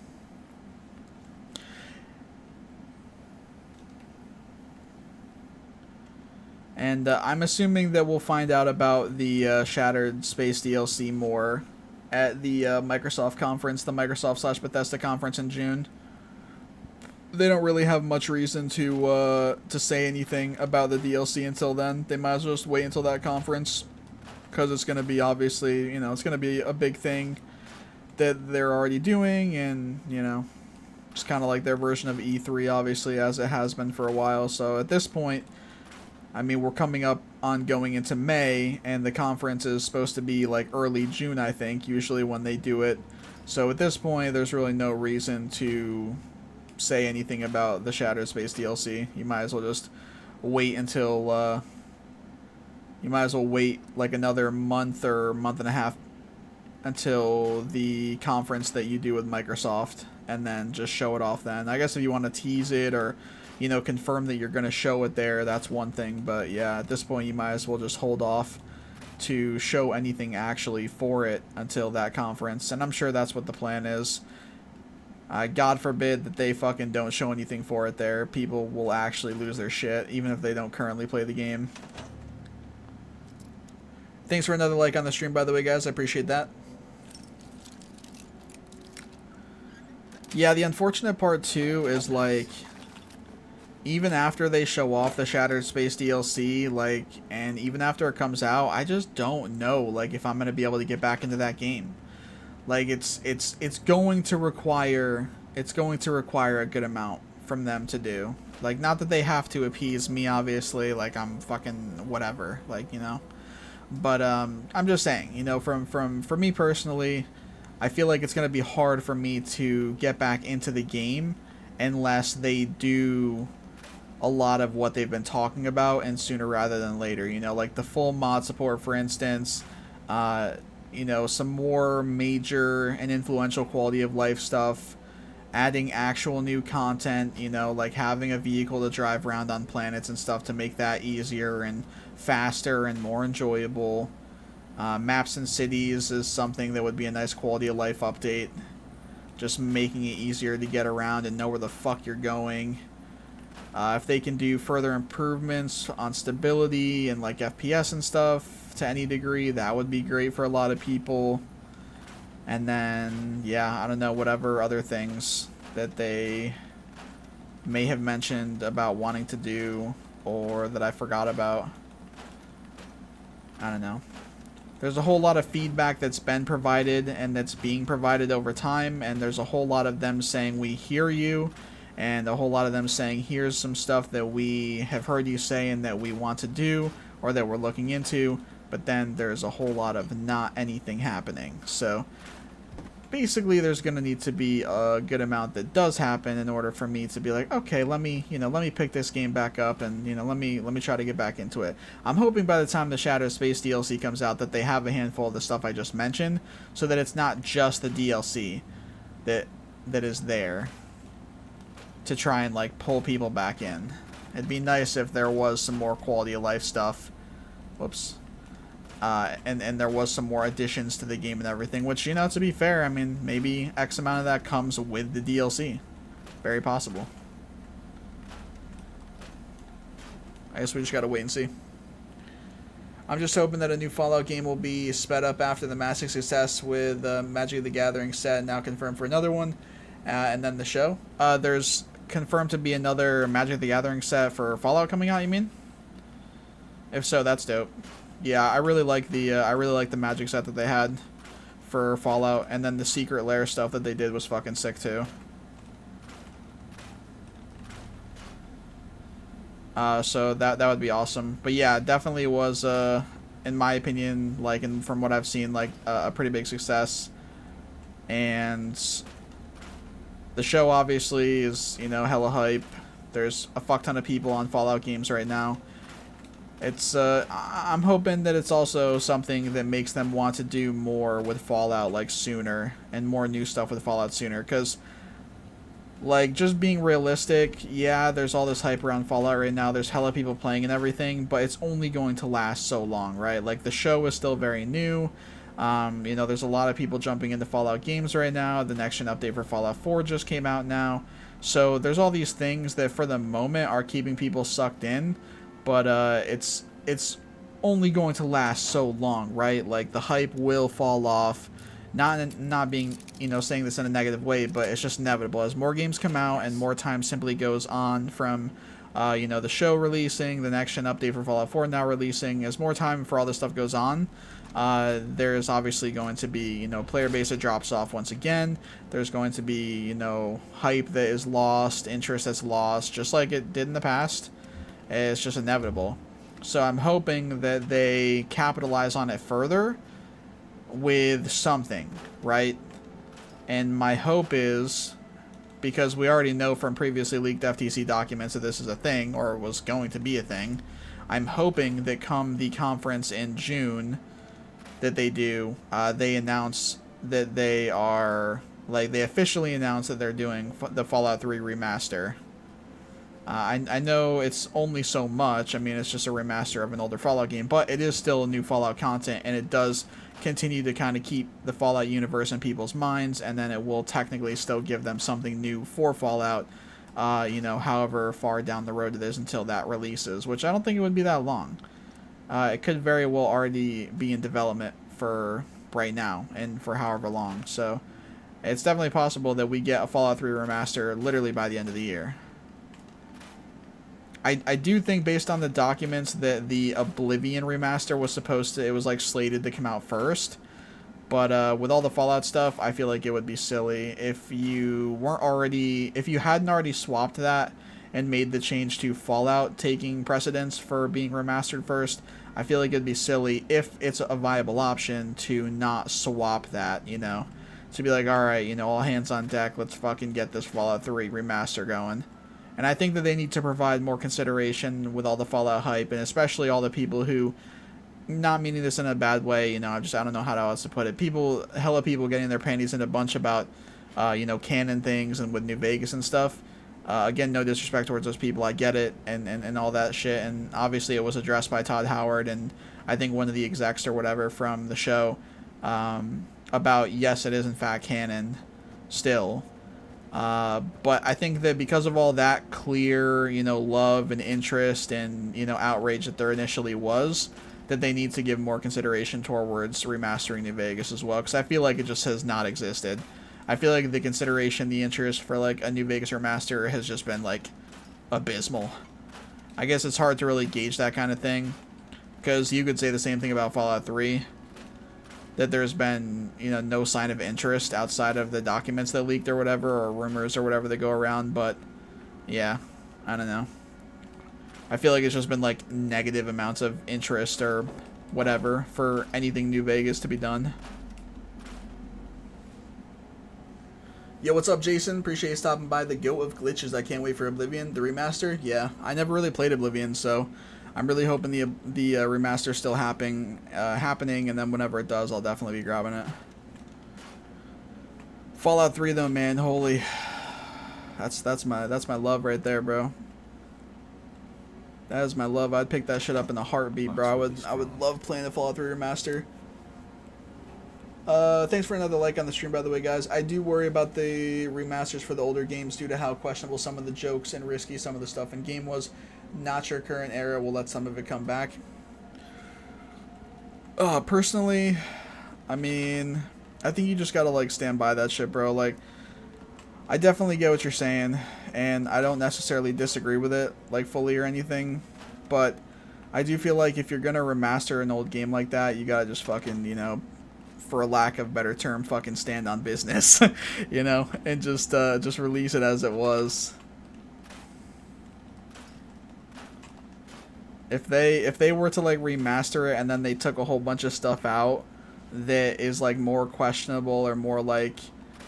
S1: And I'm assuming that we'll find out about the Shattered Space DLC more at the Microsoft conference, the Microsoft / Bethesda conference in June. They don't really have much reason to say anything about the DLC until then. They might as well just wait until that conference, because it's going to be obviously, you know, it's going to be a big thing that they're already doing, and, you know, it's kind of like their version of E3, obviously, as it has been for a while. So at this point, I mean, we're coming up on going into May, and the conference is supposed to be like early June, I think, usually when they do it. So at this point, there's really no reason to say anything about the Shattered Space DLC. You might as well just wait until, you might as well wait like another month or month and a half until the conference that you do with Microsoft, and then just show it off then. I guess if you want to tease it or, you know, confirm that you're going to show it there, that's one thing. But yeah, at this point, you might as well just hold off to show anything actually for it until that conference. And I'm sure that's what the plan is. God forbid that they fucking don't show anything for it there. People will actually lose their shit, even if they don't currently play the game. Thanks for another like on the stream, by the way, guys. I appreciate that. Yeah, the unfortunate part, too, is, like, even after they show off the Shattered Space DLC, like, and even after it comes out, I just don't know, like, if I'm going to be able to get back into that game. Like, it's going to require a good amount from them to do. Like, not that they have to appease me, obviously, like, I'm fucking whatever, like, you know. But, I'm just saying, you know, for me personally, I feel like it's going to be hard for me to get back into the game unless they do a lot of what they've been talking about, and sooner rather than later, you know, like the full mod support, for instance, you know, some more major and influential quality of life stuff, adding actual new content, you know, like having a vehicle to drive around on planets and stuff to make that easier and faster and more enjoyable. Maps and cities is something that would be a nice quality of life update. Just making it easier to get around and know where the fuck you're going. If they can do further improvements on stability and like FPS and stuff to any degree, that would be great for a lot of people. And then, yeah, I don't know, whatever other things that they may have mentioned about wanting to do or that I forgot about. I don't know. There's a whole lot of feedback that's been provided and that's being provided over time, and there's a whole lot of them saying we hear you, and a whole lot of them saying here's some stuff that we have heard you say and that we want to do or that we're looking into, but then there's a whole lot of not anything happening. So basically there's going to need to be a good amount that does happen in order for me to be like, okay, let me pick this game back up and, you know, let me try to get back into it. I'm hoping by the time the Shattered Space DLC comes out that they have a handful of the stuff I just mentioned, so that it's not just the DLC that is there to try and like pull people back in. It'd be nice if there was some more quality of life stuff. Whoops. And there was some more additions to the game and everything, which, you know, to be fair, I mean, maybe X amount of that comes with the DLC. Very possible. I guess we just gotta wait and see. I'm just hoping that a new Fallout game will be sped up after the massive success with Magic the Gathering set, now confirmed for another one, and then the show. There's confirmed to be another Magic the Gathering set for Fallout coming out, you mean? If so, that's dope. Yeah, I really like the Magic set that they had for Fallout, and then the Secret Lair stuff that they did was fucking sick too. So that would be awesome. But yeah, definitely was in my opinion, like, and from what I've seen, like a pretty big success. And the show obviously is, you know, hella hype. There's a fuck ton of people on Fallout games right now. It's I'm hoping that it's also something that makes them want to do more with Fallout, like, sooner, and more new stuff with Fallout sooner, because, like, just being realistic, yeah, there's all this hype around Fallout right now, there's hella people playing and everything, but it's only going to last so long, right? Like, the show is still very new. You know, there's a lot of people jumping into Fallout games right now. The next gen update for Fallout 4 just came out now. So there's all these things that for the moment are keeping people sucked in, but it's only going to last so long, right? Like, the hype will fall off. not being, you know, saying this in a negative way, but it's just inevitable. As more games come out and more time simply goes on from, you know, the show releasing, the next gen update for Fallout 4 now releasing, as more time for all this stuff goes on, there's obviously going to be, you know, player base that drops off once again. There's going to be, you know, hype that is lost, interest that's lost, just like it did in the past. It's just inevitable. So I'm hoping that they capitalize on it further with something, right? And my hope is, because we already know from previously leaked FTC documents that this is a thing, or was going to be a thing, I'm hoping that come the conference in June that they do, they announce that they are, like, they officially announce that they're doing the Fallout 3 remaster. I know it's only so much. I mean, it's just a remaster of an older Fallout game, but it is still new Fallout content, and it does continue to kind of keep the Fallout universe in people's minds, and then it will technically still give them something new for Fallout, you know, however far down the road it is until that releases, which I don't think it would be that long. It could very well already be in development for right now, and for however long, so it's definitely possible that we get a Fallout 3 remaster literally by the end of the year. I do think, based on the documents, that the Oblivion remaster was supposed to, it was like slated to come out first. But with all the Fallout stuff, I feel like it would be silly if you hadn't already swapped that and made the change to Fallout taking precedence for being remastered first. I feel like it'd be silly, if it's a viable option, to not swap that, you know. To be like, alright, you know, all hands on deck, let's fucking get this Fallout 3 remaster going. And I think that they need to provide more consideration with all the Fallout hype, and especially all the people who, not meaning this in a bad way, you know, I don't know how else to put it. Hella people getting their panties in a bunch about, you know, canon things and with New Vegas and stuff. Again, no disrespect towards those people, I get it, and all that shit, and obviously it was addressed by Todd Howard, and I think one of the execs or whatever from the show, about, yes, it is in fact canon, still. But I think that because of all that clear, you know, love and interest and, you know, outrage that there initially was, that they need to give more consideration towards remastering New Vegas as well, because I feel like it just has not existed. I feel like the consideration, the interest for, like, a New Vegas remaster has just been, like, abysmal. I guess it's hard to really gauge that kind of thing, because you could say the same thing about Fallout 3. That there's been, you know, no sign of interest outside of the documents that leaked or whatever, or rumors or whatever that go around, but yeah, I don't know. I feel like it's just been, like, negative amounts of interest or whatever for anything New Vegas to be done. Yo, what's up, Jason? Appreciate you stopping by. The goat of glitches. I can't wait for Oblivion, the remaster. Yeah, I never really played Oblivion, so I'm really hoping the remaster's still happening, and then whenever it does, I'll definitely be grabbing it. Fallout 3 though, man, holy, that's my love right there, bro. That is my love. I'd pick that shit up in a heartbeat, bro. I would love playing the Fallout 3 remaster. Thanks for another like on the stream, by the way, guys. I do worry about the remasters for the older games due to how questionable some of the jokes and risky some of the stuff in game was. Not sure current era will let some of it come back. Personally, I mean, I think you just gotta, like, stand by that shit, bro. Like, I definitely get what you're saying, and I don't necessarily disagree with it, like, fully or anything, but I do feel like if you're gonna remaster an old game like that, you gotta just fucking, you know, for a lack of a better term, fucking stand on business, you know, and just release it as it was. If they were to, like, remaster it and then they took a whole bunch of stuff out that is, like, more questionable or more, like,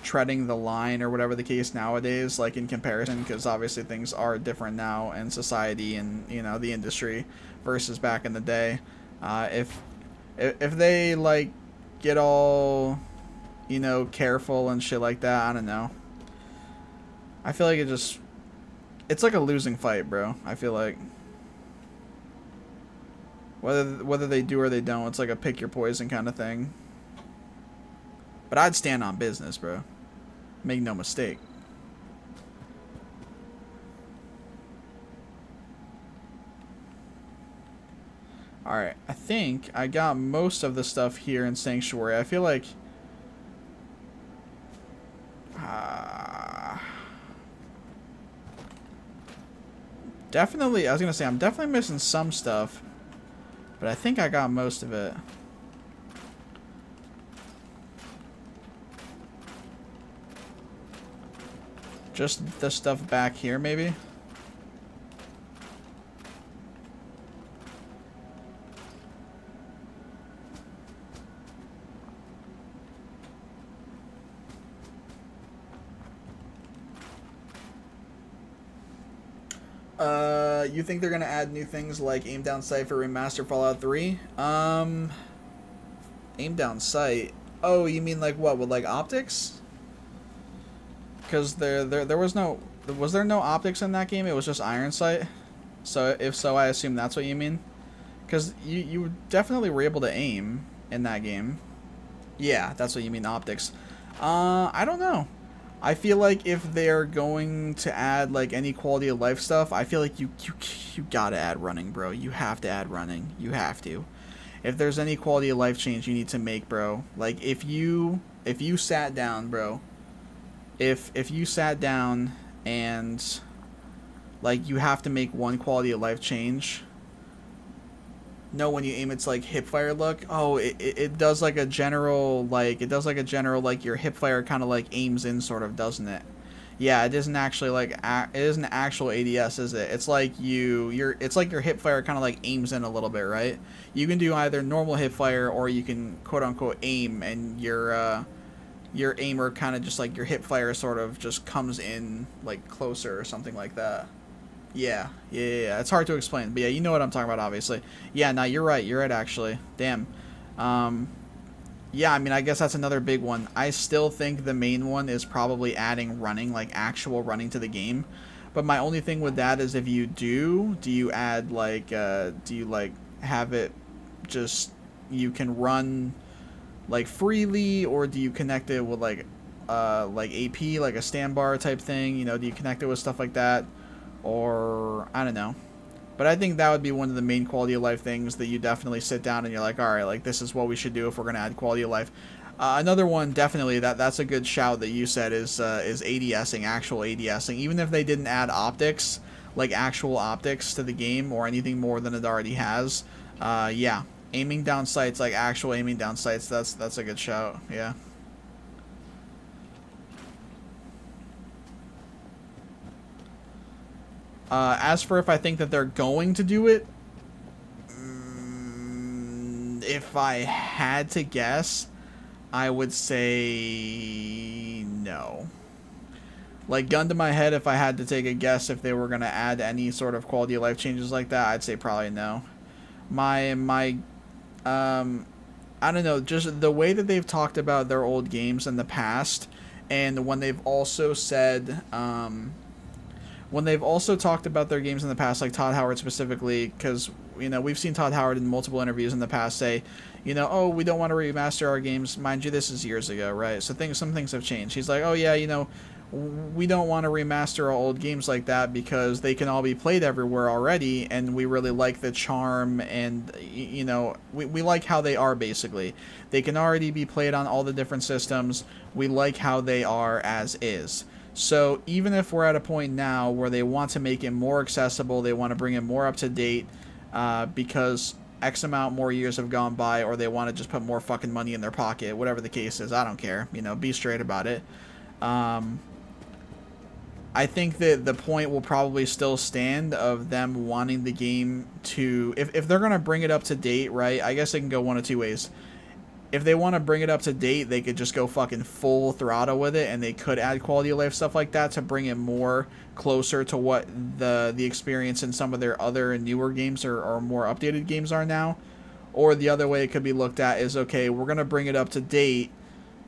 S1: treading the line or whatever the case nowadays, like, in comparison, because obviously things are different now in society and, you know, the industry versus back in the day. If they, like, get all, you know, careful and shit like that, I don't know. I feel like it's like a losing fight, bro. I feel like. Whether they do or they don't, it's like a pick your poison kind of thing. But I'd stand on business, bro. Make no mistake. Alright, I think I got most of the stuff here in Sanctuary. I feel like definitely, I was gonna say, I'm definitely missing some stuff, but I think I got most of it. Just the stuff back here, maybe? You think they're gonna add new things like aim down sight for remaster Fallout 3? Aim down sight. Oh, you mean like what, with like optics? Because there was there no optics in that game? It was just iron sight. So if so, I assume that's what you mean. Because you definitely were able to aim in that game. Yeah, that's what you mean, optics. I don't know. I feel like if they're going to add like any quality of life stuff, I feel like you gotta add running, bro. You have to add running. You have to. If there's any quality of life change you need to make, bro, like if you sat down, bro, if you sat down and like you have to make one quality of life change. No, when you aim, it's like hip fire look. Oh, it does like a general like your hip fire kind of like aims in, sort of, doesn't it? Yeah, it isn't actually like it isn't actual ADS, is it? It's like it's like your hip fire kind of like aims in a little bit, right? You can do either normal hip fire or you can quote unquote aim, and your aimer kind of just like your hip fire sort of just comes in like closer or something like that. Yeah. It's hard to explain, but yeah, you know what I'm talking about, obviously. Yeah, no, you're right, actually. Damn. Yeah, I mean, I guess that's another big one. I still think the main one is probably adding running, like actual running to the game. But my only thing with that is if you do you add like, do you like have it just, you can run like freely, or do you connect it with like AP, like a standbar type thing? You know, do you connect it with stuff like that? Or, I don't know. But I think that would be one of the main quality of life things that you definitely sit down and you're like, alright, like, this is what we should do if we're going to add quality of life. Another one, definitely, that's a good shout that you said, is ADSing, actual ADSing. Even if they didn't add optics, like actual optics to the game, or anything more than it already has, yeah. Aiming down sights, like actual aiming down sights, that's a good shout, yeah. As for if I think that they're going to do it, if I had to guess, I would say no. Like, gun to my head, if I had to take a guess if they were going to add any sort of quality of life changes like that, I'd say probably no. I don't know, just the way that they've talked about their old games in the past, and when they've also said, when they've also talked about their games in the past, like Todd Howard specifically, because, you know, we've seen Todd Howard in multiple interviews in the past say, you know, oh, we don't want to remaster our games. Mind you, this is years ago, right? So some things have changed. He's like, oh, yeah, you know, we don't want to remaster our old games like that because they can all be played everywhere already, and we really like the charm, and, you know, we like how they are, basically. They can already be played on all the different systems. We like how they are as is. So even if we're at a point now where they want to make it more accessible, they want to bring it more up to date, because X amount more years have gone by, or they want to just put more fucking money in their pocket, whatever the case is, I don't care, you know, be straight about it. I think that the point will probably still stand of them wanting the game to, if they're going to bring it up to date, right, I guess they can go one of two ways. If they want to bring it up to date, they could just go fucking full throttle with it, and they could add quality of life stuff like that to bring it more closer to what the experience in some of their other newer games or more updated games are now. Or the other way it could be looked at is, okay, we're going to bring it up to date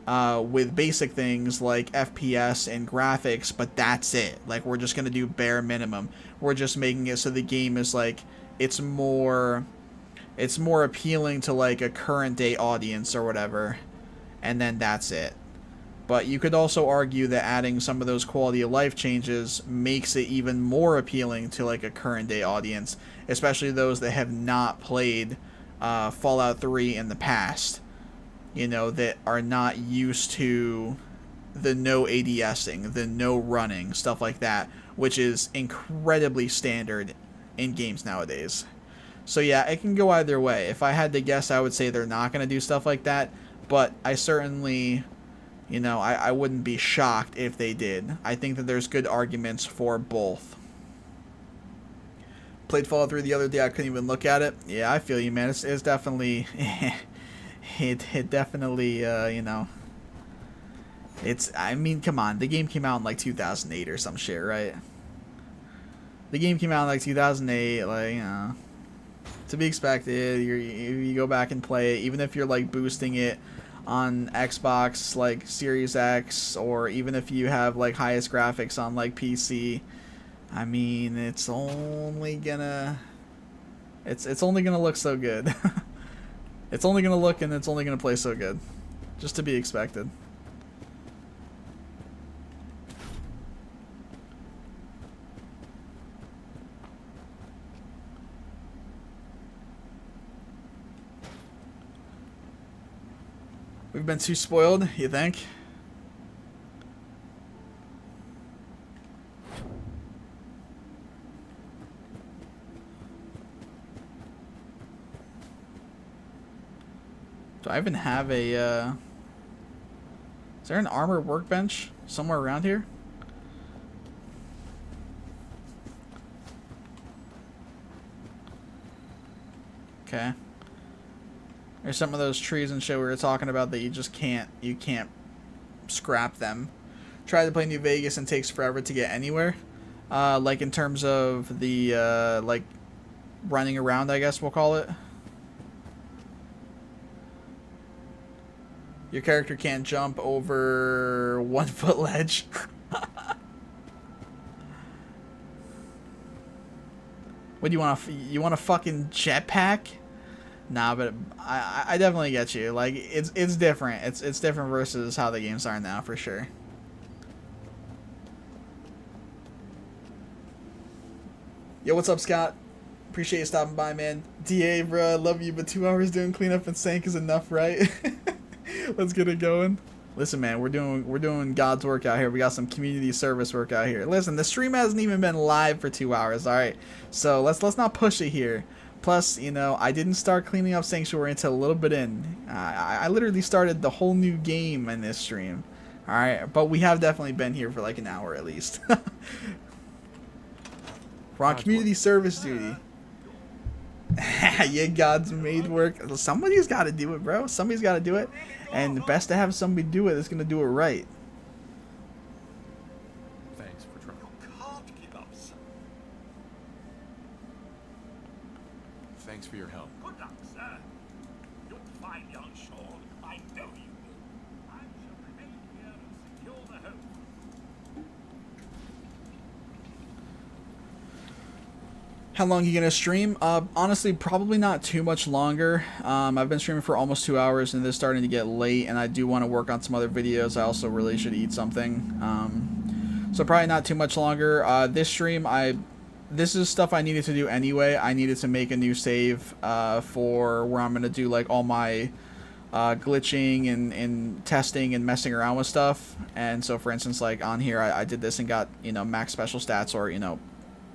S1: with basic things like FPS and graphics, but that's it. Like, we're just going to do bare minimum. We're just making it so the game is like, it's more appealing to like a current day audience or whatever, and then that's it. But you could also argue that adding some of those quality of life changes makes it even more appealing to like a current day audience, especially those that have not played Fallout 3 in the past, you know, that are not used to the no ADSing, the no running, stuff like that, which is incredibly standard in games nowadays. So yeah, it can go either way. If I had to guess, I would say they're not going to do stuff like that, but I certainly, you know, I wouldn't be shocked if they did. I think that there's good arguments for both. Played Fallout 3 the other day, I couldn't even look at it. Yeah, I feel you, man. It's definitely, it definitely, you know, I mean, come on, the game came out in like 2008 or some shit, right? The game came out in like 2008, like, you know, to be expected. You go back and play it, even if you're like boosting it on Xbox, like Series X, or even if you have like highest graphics on like PC. I mean, it's only gonna look so good. It's only gonna look and it's only gonna play so good. Just to be expected. We've been too spoiled, you think? Do I even have a, is there an armor workbench somewhere around here? Okay. There's some of those trees and shit we were talking about that you just can't scrap them. Tried to play New Vegas and takes forever to get anywhere. Like in terms of the, like, running around, I guess we'll call it. Your character can't jump over 1 foot ledge. What do you want? You want a fucking jetpack? Nah, but I definitely get you. Like it's different. It's different versus how the games are now for sure. Yo, what's up, Scott? Appreciate you stopping by, man. DA, bro, I love you, but 2 hours doing cleanup and sank is enough, right? Let's get it going. Listen, man, we're doing God's work out here. We got some community service work out here. Listen, the stream hasn't even been live for 2 hours, all right? So let's not push it here. Plus, you know, I didn't start cleaning up Sanctuary until a little bit in. I literally started the whole new game in this stream. All right, but we have definitely been here for like an hour at least. We're on community service duty. Yeah, God's made work. Somebody's got to do it, bro. Somebody's got to do it. And best to have somebody do it that's going to do it right.
S3: Thanks for trying.
S4: Can't give up, son.
S3: Thanks for your help.
S4: Good luck, sir. You'll find young Sean. I know you will. I shall remain here and secure the home.
S1: How long are you gonna stream? Honestly, probably not too much longer. I've been streaming for almost 2 hours, and it's starting to get late, and I do want to work on some other videos. I also really should eat something. So probably not too much longer. This stream, this is stuff I needed to do anyway. I needed to make a new save for where I'm gonna do like all my glitching and testing and messing around with stuff. And so, for instance, like on here, I did this and got, you know, max special stats, or, you know,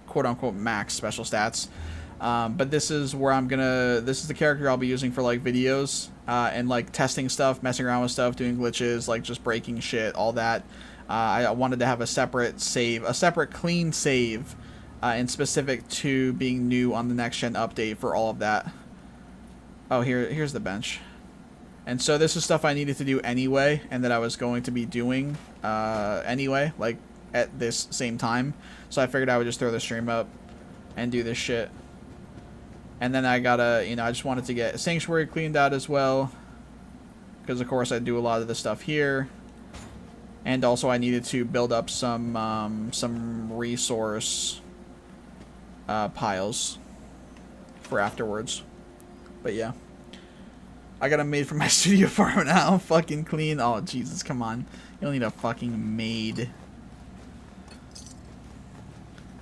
S1: quote-unquote max special stats, but this is where this is the character I'll be using for like videos and like testing stuff, messing around with stuff, doing glitches, like just breaking shit, all that. I wanted to have a separate save, a separate clean save, and specific to being new on the next gen update for all of that. Oh, here's the bench. And so this is stuff I needed to do anyway, and that I was going to be doing anyway, like at this same time. So I figured I would just throw the stream up and do this shit. And then I gotta, you know, I just wanted to get Sanctuary cleaned out as well, because of course I do a lot of the stuff here. And also I needed to build up some resource piles for afterwards. But yeah, I got a maid for my studio farm now. Fucking clean. Oh Jesus, come on. You don't need a fucking maid.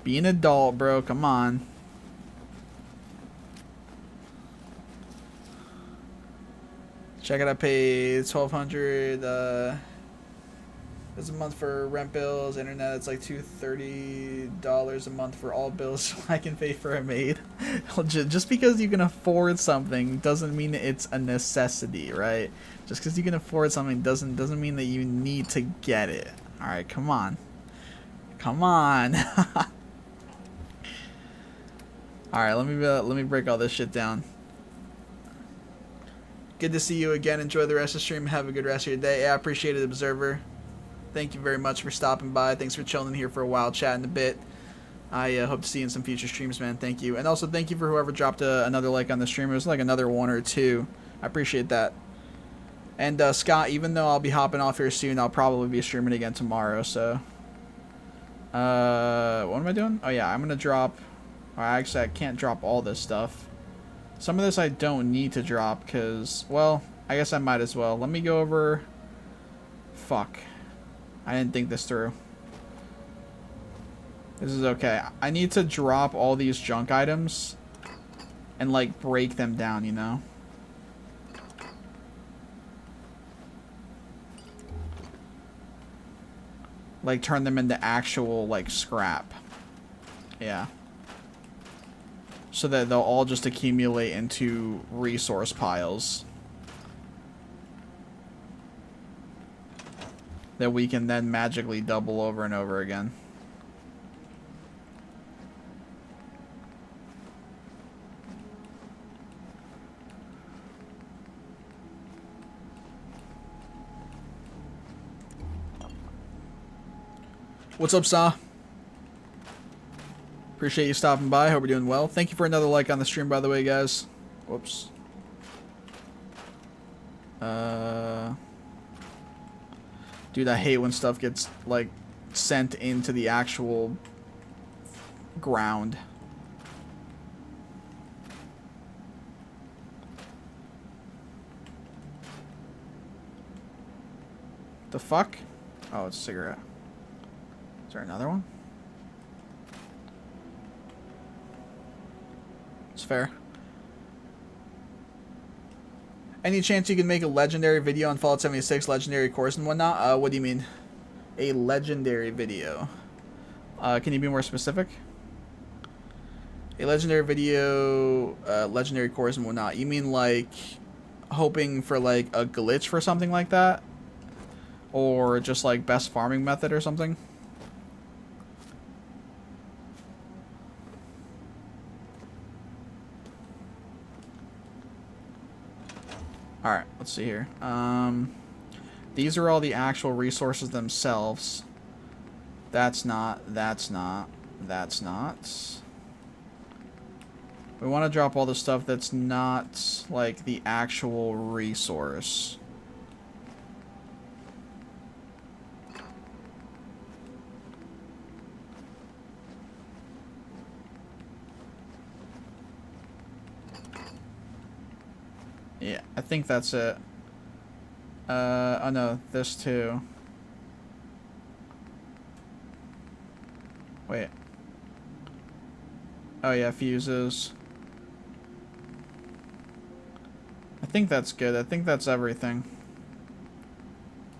S1: Be an adult, bro. Come on. Check it. I paid $1,200. It's a month for rent bills, internet. It's like $230 a month for all bills, so I can pay for a maid. Just because you can afford something doesn't mean it's a necessity, right? Just because you can afford something doesn't mean that you need to get it. All right, come on, come on. All right, let me break all this shit down. Good to see you again. Enjoy the rest of the stream. Have a good rest of your day. Yeah, I appreciate it, Observer. Thank you very much for stopping by. Thanks for chilling here for a while, chatting a bit. I hope to see you in some future streams, man. Thank you. And also thank you for whoever dropped another like on the stream. It was like another 1 or 2. I appreciate that. And Scott, even though I'll be hopping off here soon, I'll probably be streaming again tomorrow. So, what am I doing? Oh yeah, I'm gonna drop. Actually, I can't drop all this stuff. Some of this I don't need to drop because, well, I guess I might as well. Let me go over. Fuck. I didn't think this through. This is okay. I need to drop all these junk items and like break them down, you know? Like turn them into actual like scrap. Yeah. So that they'll all just accumulate into resource piles that we can then magically double over and over again. What's up, Saw? Appreciate you stopping by. Hope you're doing well. Thank you for another like on the stream, by the way, guys. Whoops. Dude, I hate when stuff gets, like, sent into the actual ground. The fuck? Oh, it's a cigarette. Is there another one? It's fair. Any chance you can make a legendary video on Fallout 76 legendary cores and whatnot? What do you mean? A legendary video. Can you be more specific? A legendary video, legendary cores and whatnot. You mean like hoping for like a glitch for something like that? Or just like best farming method or something? Alright, let's see here. These are all the actual resources themselves. That's not. We want to drop all the stuff that's not, like, the actual resource. Yeah, I think that's it. Oh no, this too. Wait. Oh yeah, fuses. I think that's good. I think that's everything.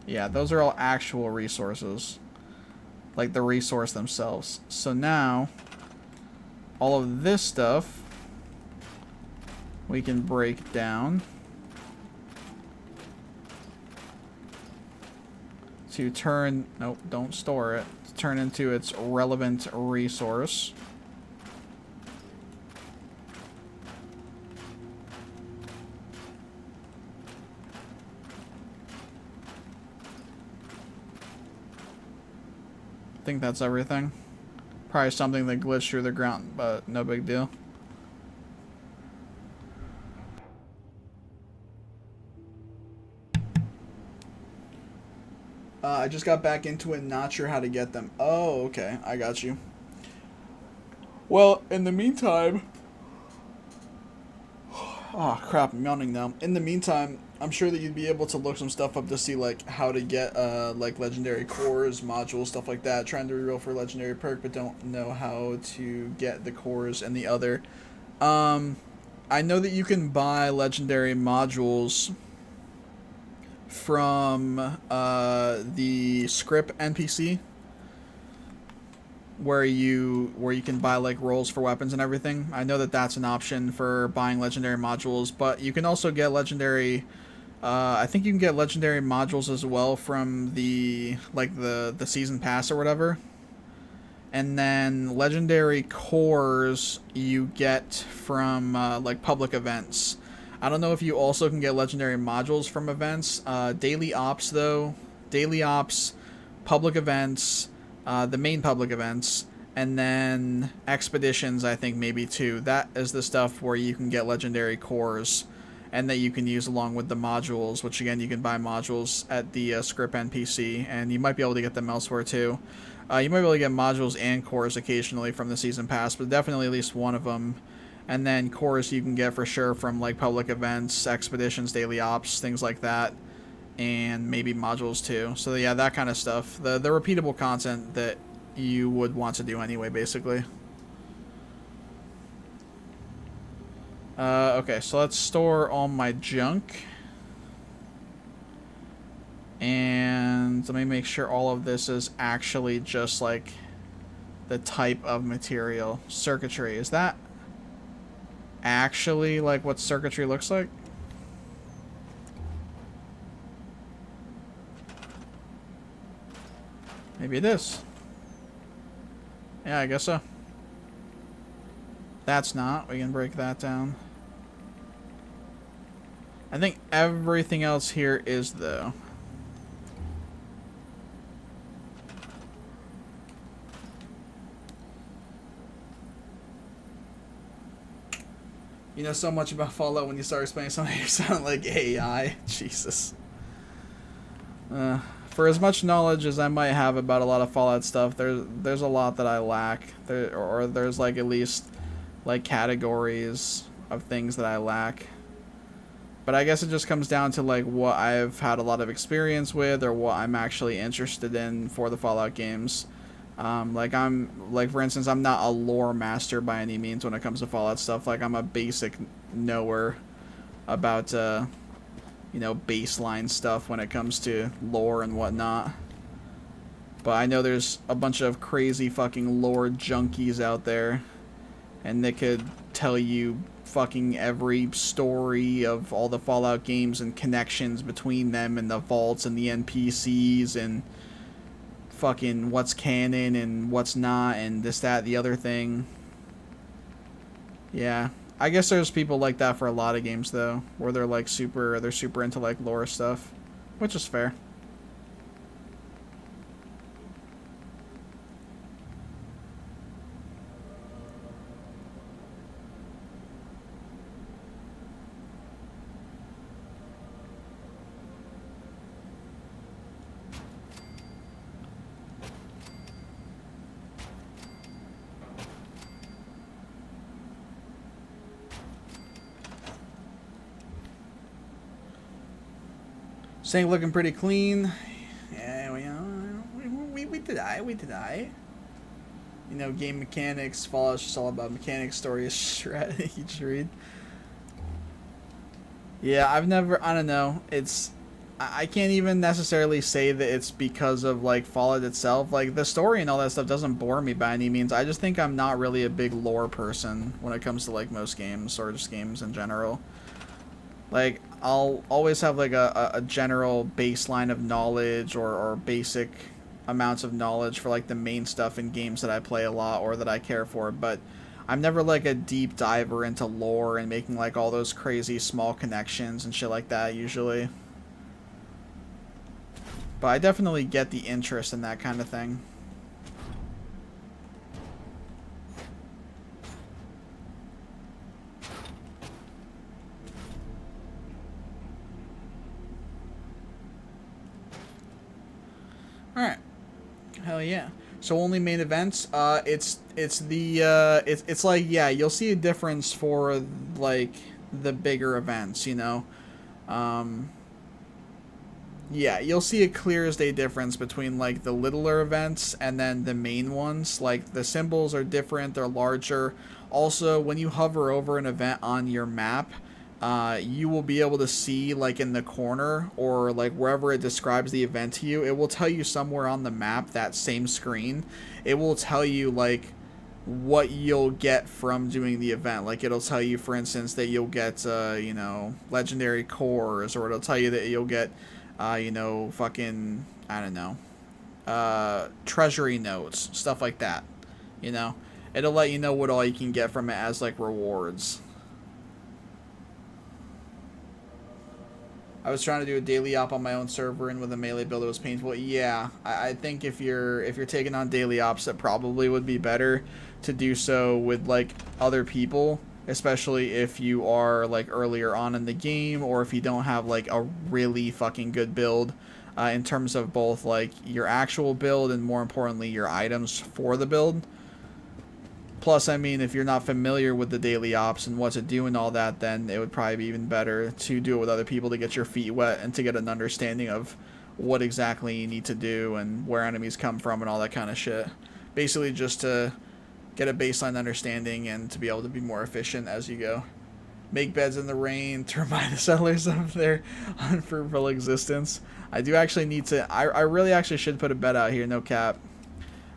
S1: Yeah, those are all actual resources. Like the resource themselves. So now, all of this stuff we can break down to turn, nope, don't store it, to turn into its relevant resource. I think that's everything. Probably something that glitched through the ground, but no big deal. I just got back into it, not sure how to get them. Oh, okay, I got you. Well, in the meantime... Oh, crap, I'm yawning now. In the meantime, I'm sure that you'd be able to look some stuff up to see, like, how to get, like, legendary cores, modules, stuff like that. Trying to reroll for legendary perk, but don't know how to get the cores and the other. I know that you can buy legendary modules from the script NPC, where you can buy like rolls for weapons and everything. I know that that's an option for buying legendary modules, but you can also get legendary. I think you can get legendary modules as well from the season pass or whatever. And then legendary cores you get from like public events. I don't know if you also can get legendary modules from events. Daily ops though, daily ops, public events, the main public events, and then expeditions I think maybe too. That is the stuff where you can get legendary cores and that you can use along with the modules, which again you can buy modules at the script NPC, and you might be able to get them elsewhere too. You might be able to get modules and cores occasionally from the season pass, but definitely at least one of them. And then cores you can get for sure from like public events, expeditions, daily ops, things like that, and maybe modules too. So yeah, that kind of stuff. The repeatable content that you would want to do anyway, basically. Okay, so let's store all my junk. And let me make sure all of this is actually just like the type of material. Circuitry, is that actually like what circuitry looks like? Maybe it is. Yeah, I guess so. That's not. We can break that down. I think everything else here is though. You know so much about Fallout when you start explaining something you sound like AI. Jesus. For as much knowledge as I might have about a lot of Fallout stuff, there's a lot that I lack. There's like at least like categories of things that I lack. But I guess it just comes down to like what I've had a lot of experience with or what I'm actually interested in for the Fallout games. For instance, I'm not a lore master by any means when it comes to Fallout stuff. Like, I'm a basic knower about, baseline stuff when it comes to lore and whatnot. But I know there's a bunch of crazy fucking lore junkies out there, and they could tell you fucking every story of all the Fallout games and connections between them and the vaults and the NPCs and fucking what's canon and what's not and this, that, the other thing. Yeah. I guess there's people like that for a lot of games though, where they're like super into like lore stuff, which is fair. Sink looking pretty clean. Yeah, we did I. You know, game mechanics. Fallout's just all about mechanics. Story is shred. You just read. Yeah, I don't know. I can't even necessarily say that it's because of like Fallout itself. Like the story and all that stuff doesn't bore me by any means. I just think I'm not really a big lore person when it comes to like most games or just games in general. Like, I'll always have like a general baseline of knowledge or basic amounts of knowledge for like the main stuff in games that I play a lot or that I care for, but I'm never like a deep diver into lore and making like all those crazy small connections and shit like that usually. But I definitely get the interest in that kind of thing. Alright. Hell yeah. So only main events, it's like, yeah, you'll see a difference for like the bigger events, you know. Yeah, you'll see a clear as day difference between like the littler events and then the main ones. Like the symbols are different, they're larger. Also, when you hover over an event on your map, you will be able to see, like, in the corner or like wherever it describes the event to you, it will tell you somewhere on the map, that same screen, it will tell you like what you'll get from doing the event. Like, it'll tell you, for instance, that you'll get you know, legendary cores, or it'll tell you that you'll get you know, fucking, I don't know, treasury notes, stuff like that. You know, it'll let you know what all you can get from it as like rewards. I was trying to do a daily op on my own server, and with a melee build it was painful. Yeah, I think if you're taking on daily ops, it probably would be better to do so with like other people, especially if you are like earlier on in the game, or if you don't have like a really fucking good build in terms of both like your actual build and, more importantly, your items for the build. Plus, I mean, if you're not familiar with the daily ops and what to do and all that, then it would probably be even better to do it with other people to get your feet wet and to get an understanding of what exactly you need to do and where enemies come from and all that kind of shit. Basically, just to get a baseline understanding and to be able to be more efficient as you go. Make beds in the rain to remind the settlers of their unfruitful existence. I do actually need to... I really actually should put a bed out here, no cap.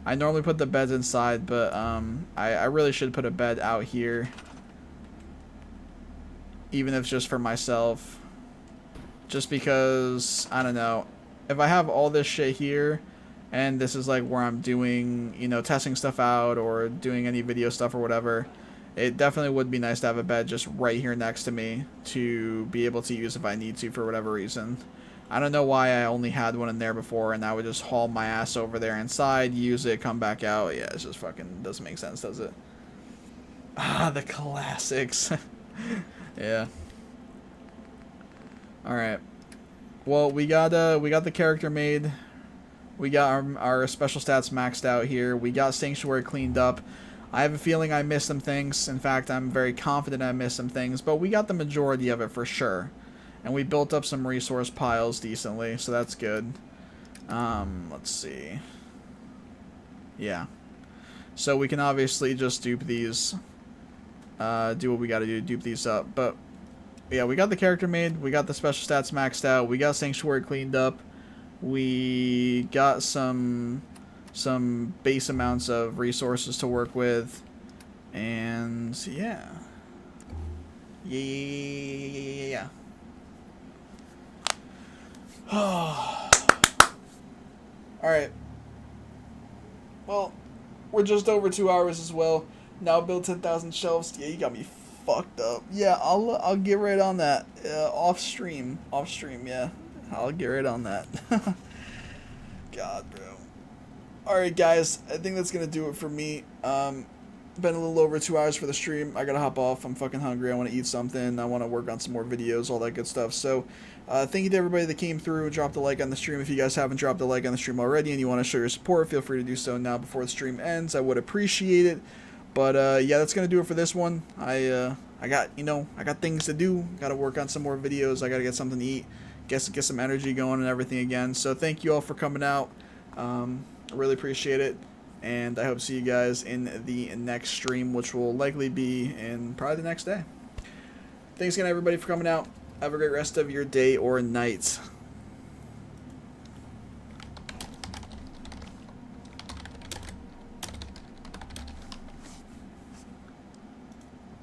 S1: I normally put the beds inside, but I really should put a bed out here. Even if it's just for myself. Just because, I don't know. If I have all this shit here, and this is like where I'm doing, you know, testing stuff out or doing any video stuff or whatever, it definitely would be nice to have a bed just right here next to me to be able to use if I need to for whatever reason. I don't know why I only had one in there before, and I would just haul my ass over there inside, use it, come back out. Yeah, it's just fucking doesn't make sense, does it? Ah, the classics. Yeah. All right. Well, we got the character made. We got our special stats maxed out here. We got Sanctuary cleaned up. I have a feeling I missed some things. In fact, I'm very confident I missed some things, but we got the majority of it for sure. And we built up some resource piles decently, so that's good. Let's see. Yeah. So we can obviously just dupe these. Do what we gotta do to dupe these up. But, yeah, we got the character made. We got the special stats maxed out. We got Sanctuary cleaned up. We got some base amounts of resources to work with. And, yeah. Yeah. Alright. Well, we're just over 2 hours as well. Now build 10,000 shelves. Yeah, you got me fucked up. Yeah, I'll get right on that. Off stream, yeah. I'll get right on that. God, bro. Alright, guys. I think that's gonna do it for me. Been a little over 2 hours for the stream. I gotta hop off. I'm fucking hungry. I want to eat something. I want to work on some more videos, all that good stuff. So, thank you to everybody that came through. Dropped a like on the stream. If you guys haven't dropped a like on the stream already and you want to show your support, feel free to do so now before the stream ends. I would appreciate it. But, yeah, that's gonna do it for this one. I got things to do. Gotta work on some more videos. I gotta get something to eat. Get some energy going and everything again. So, thank you all for coming out. I really appreciate it. And I hope to see you guys in the next stream, which will likely be in probably the next day. Thanks again, everybody, for coming out. Have a great rest of your day or night.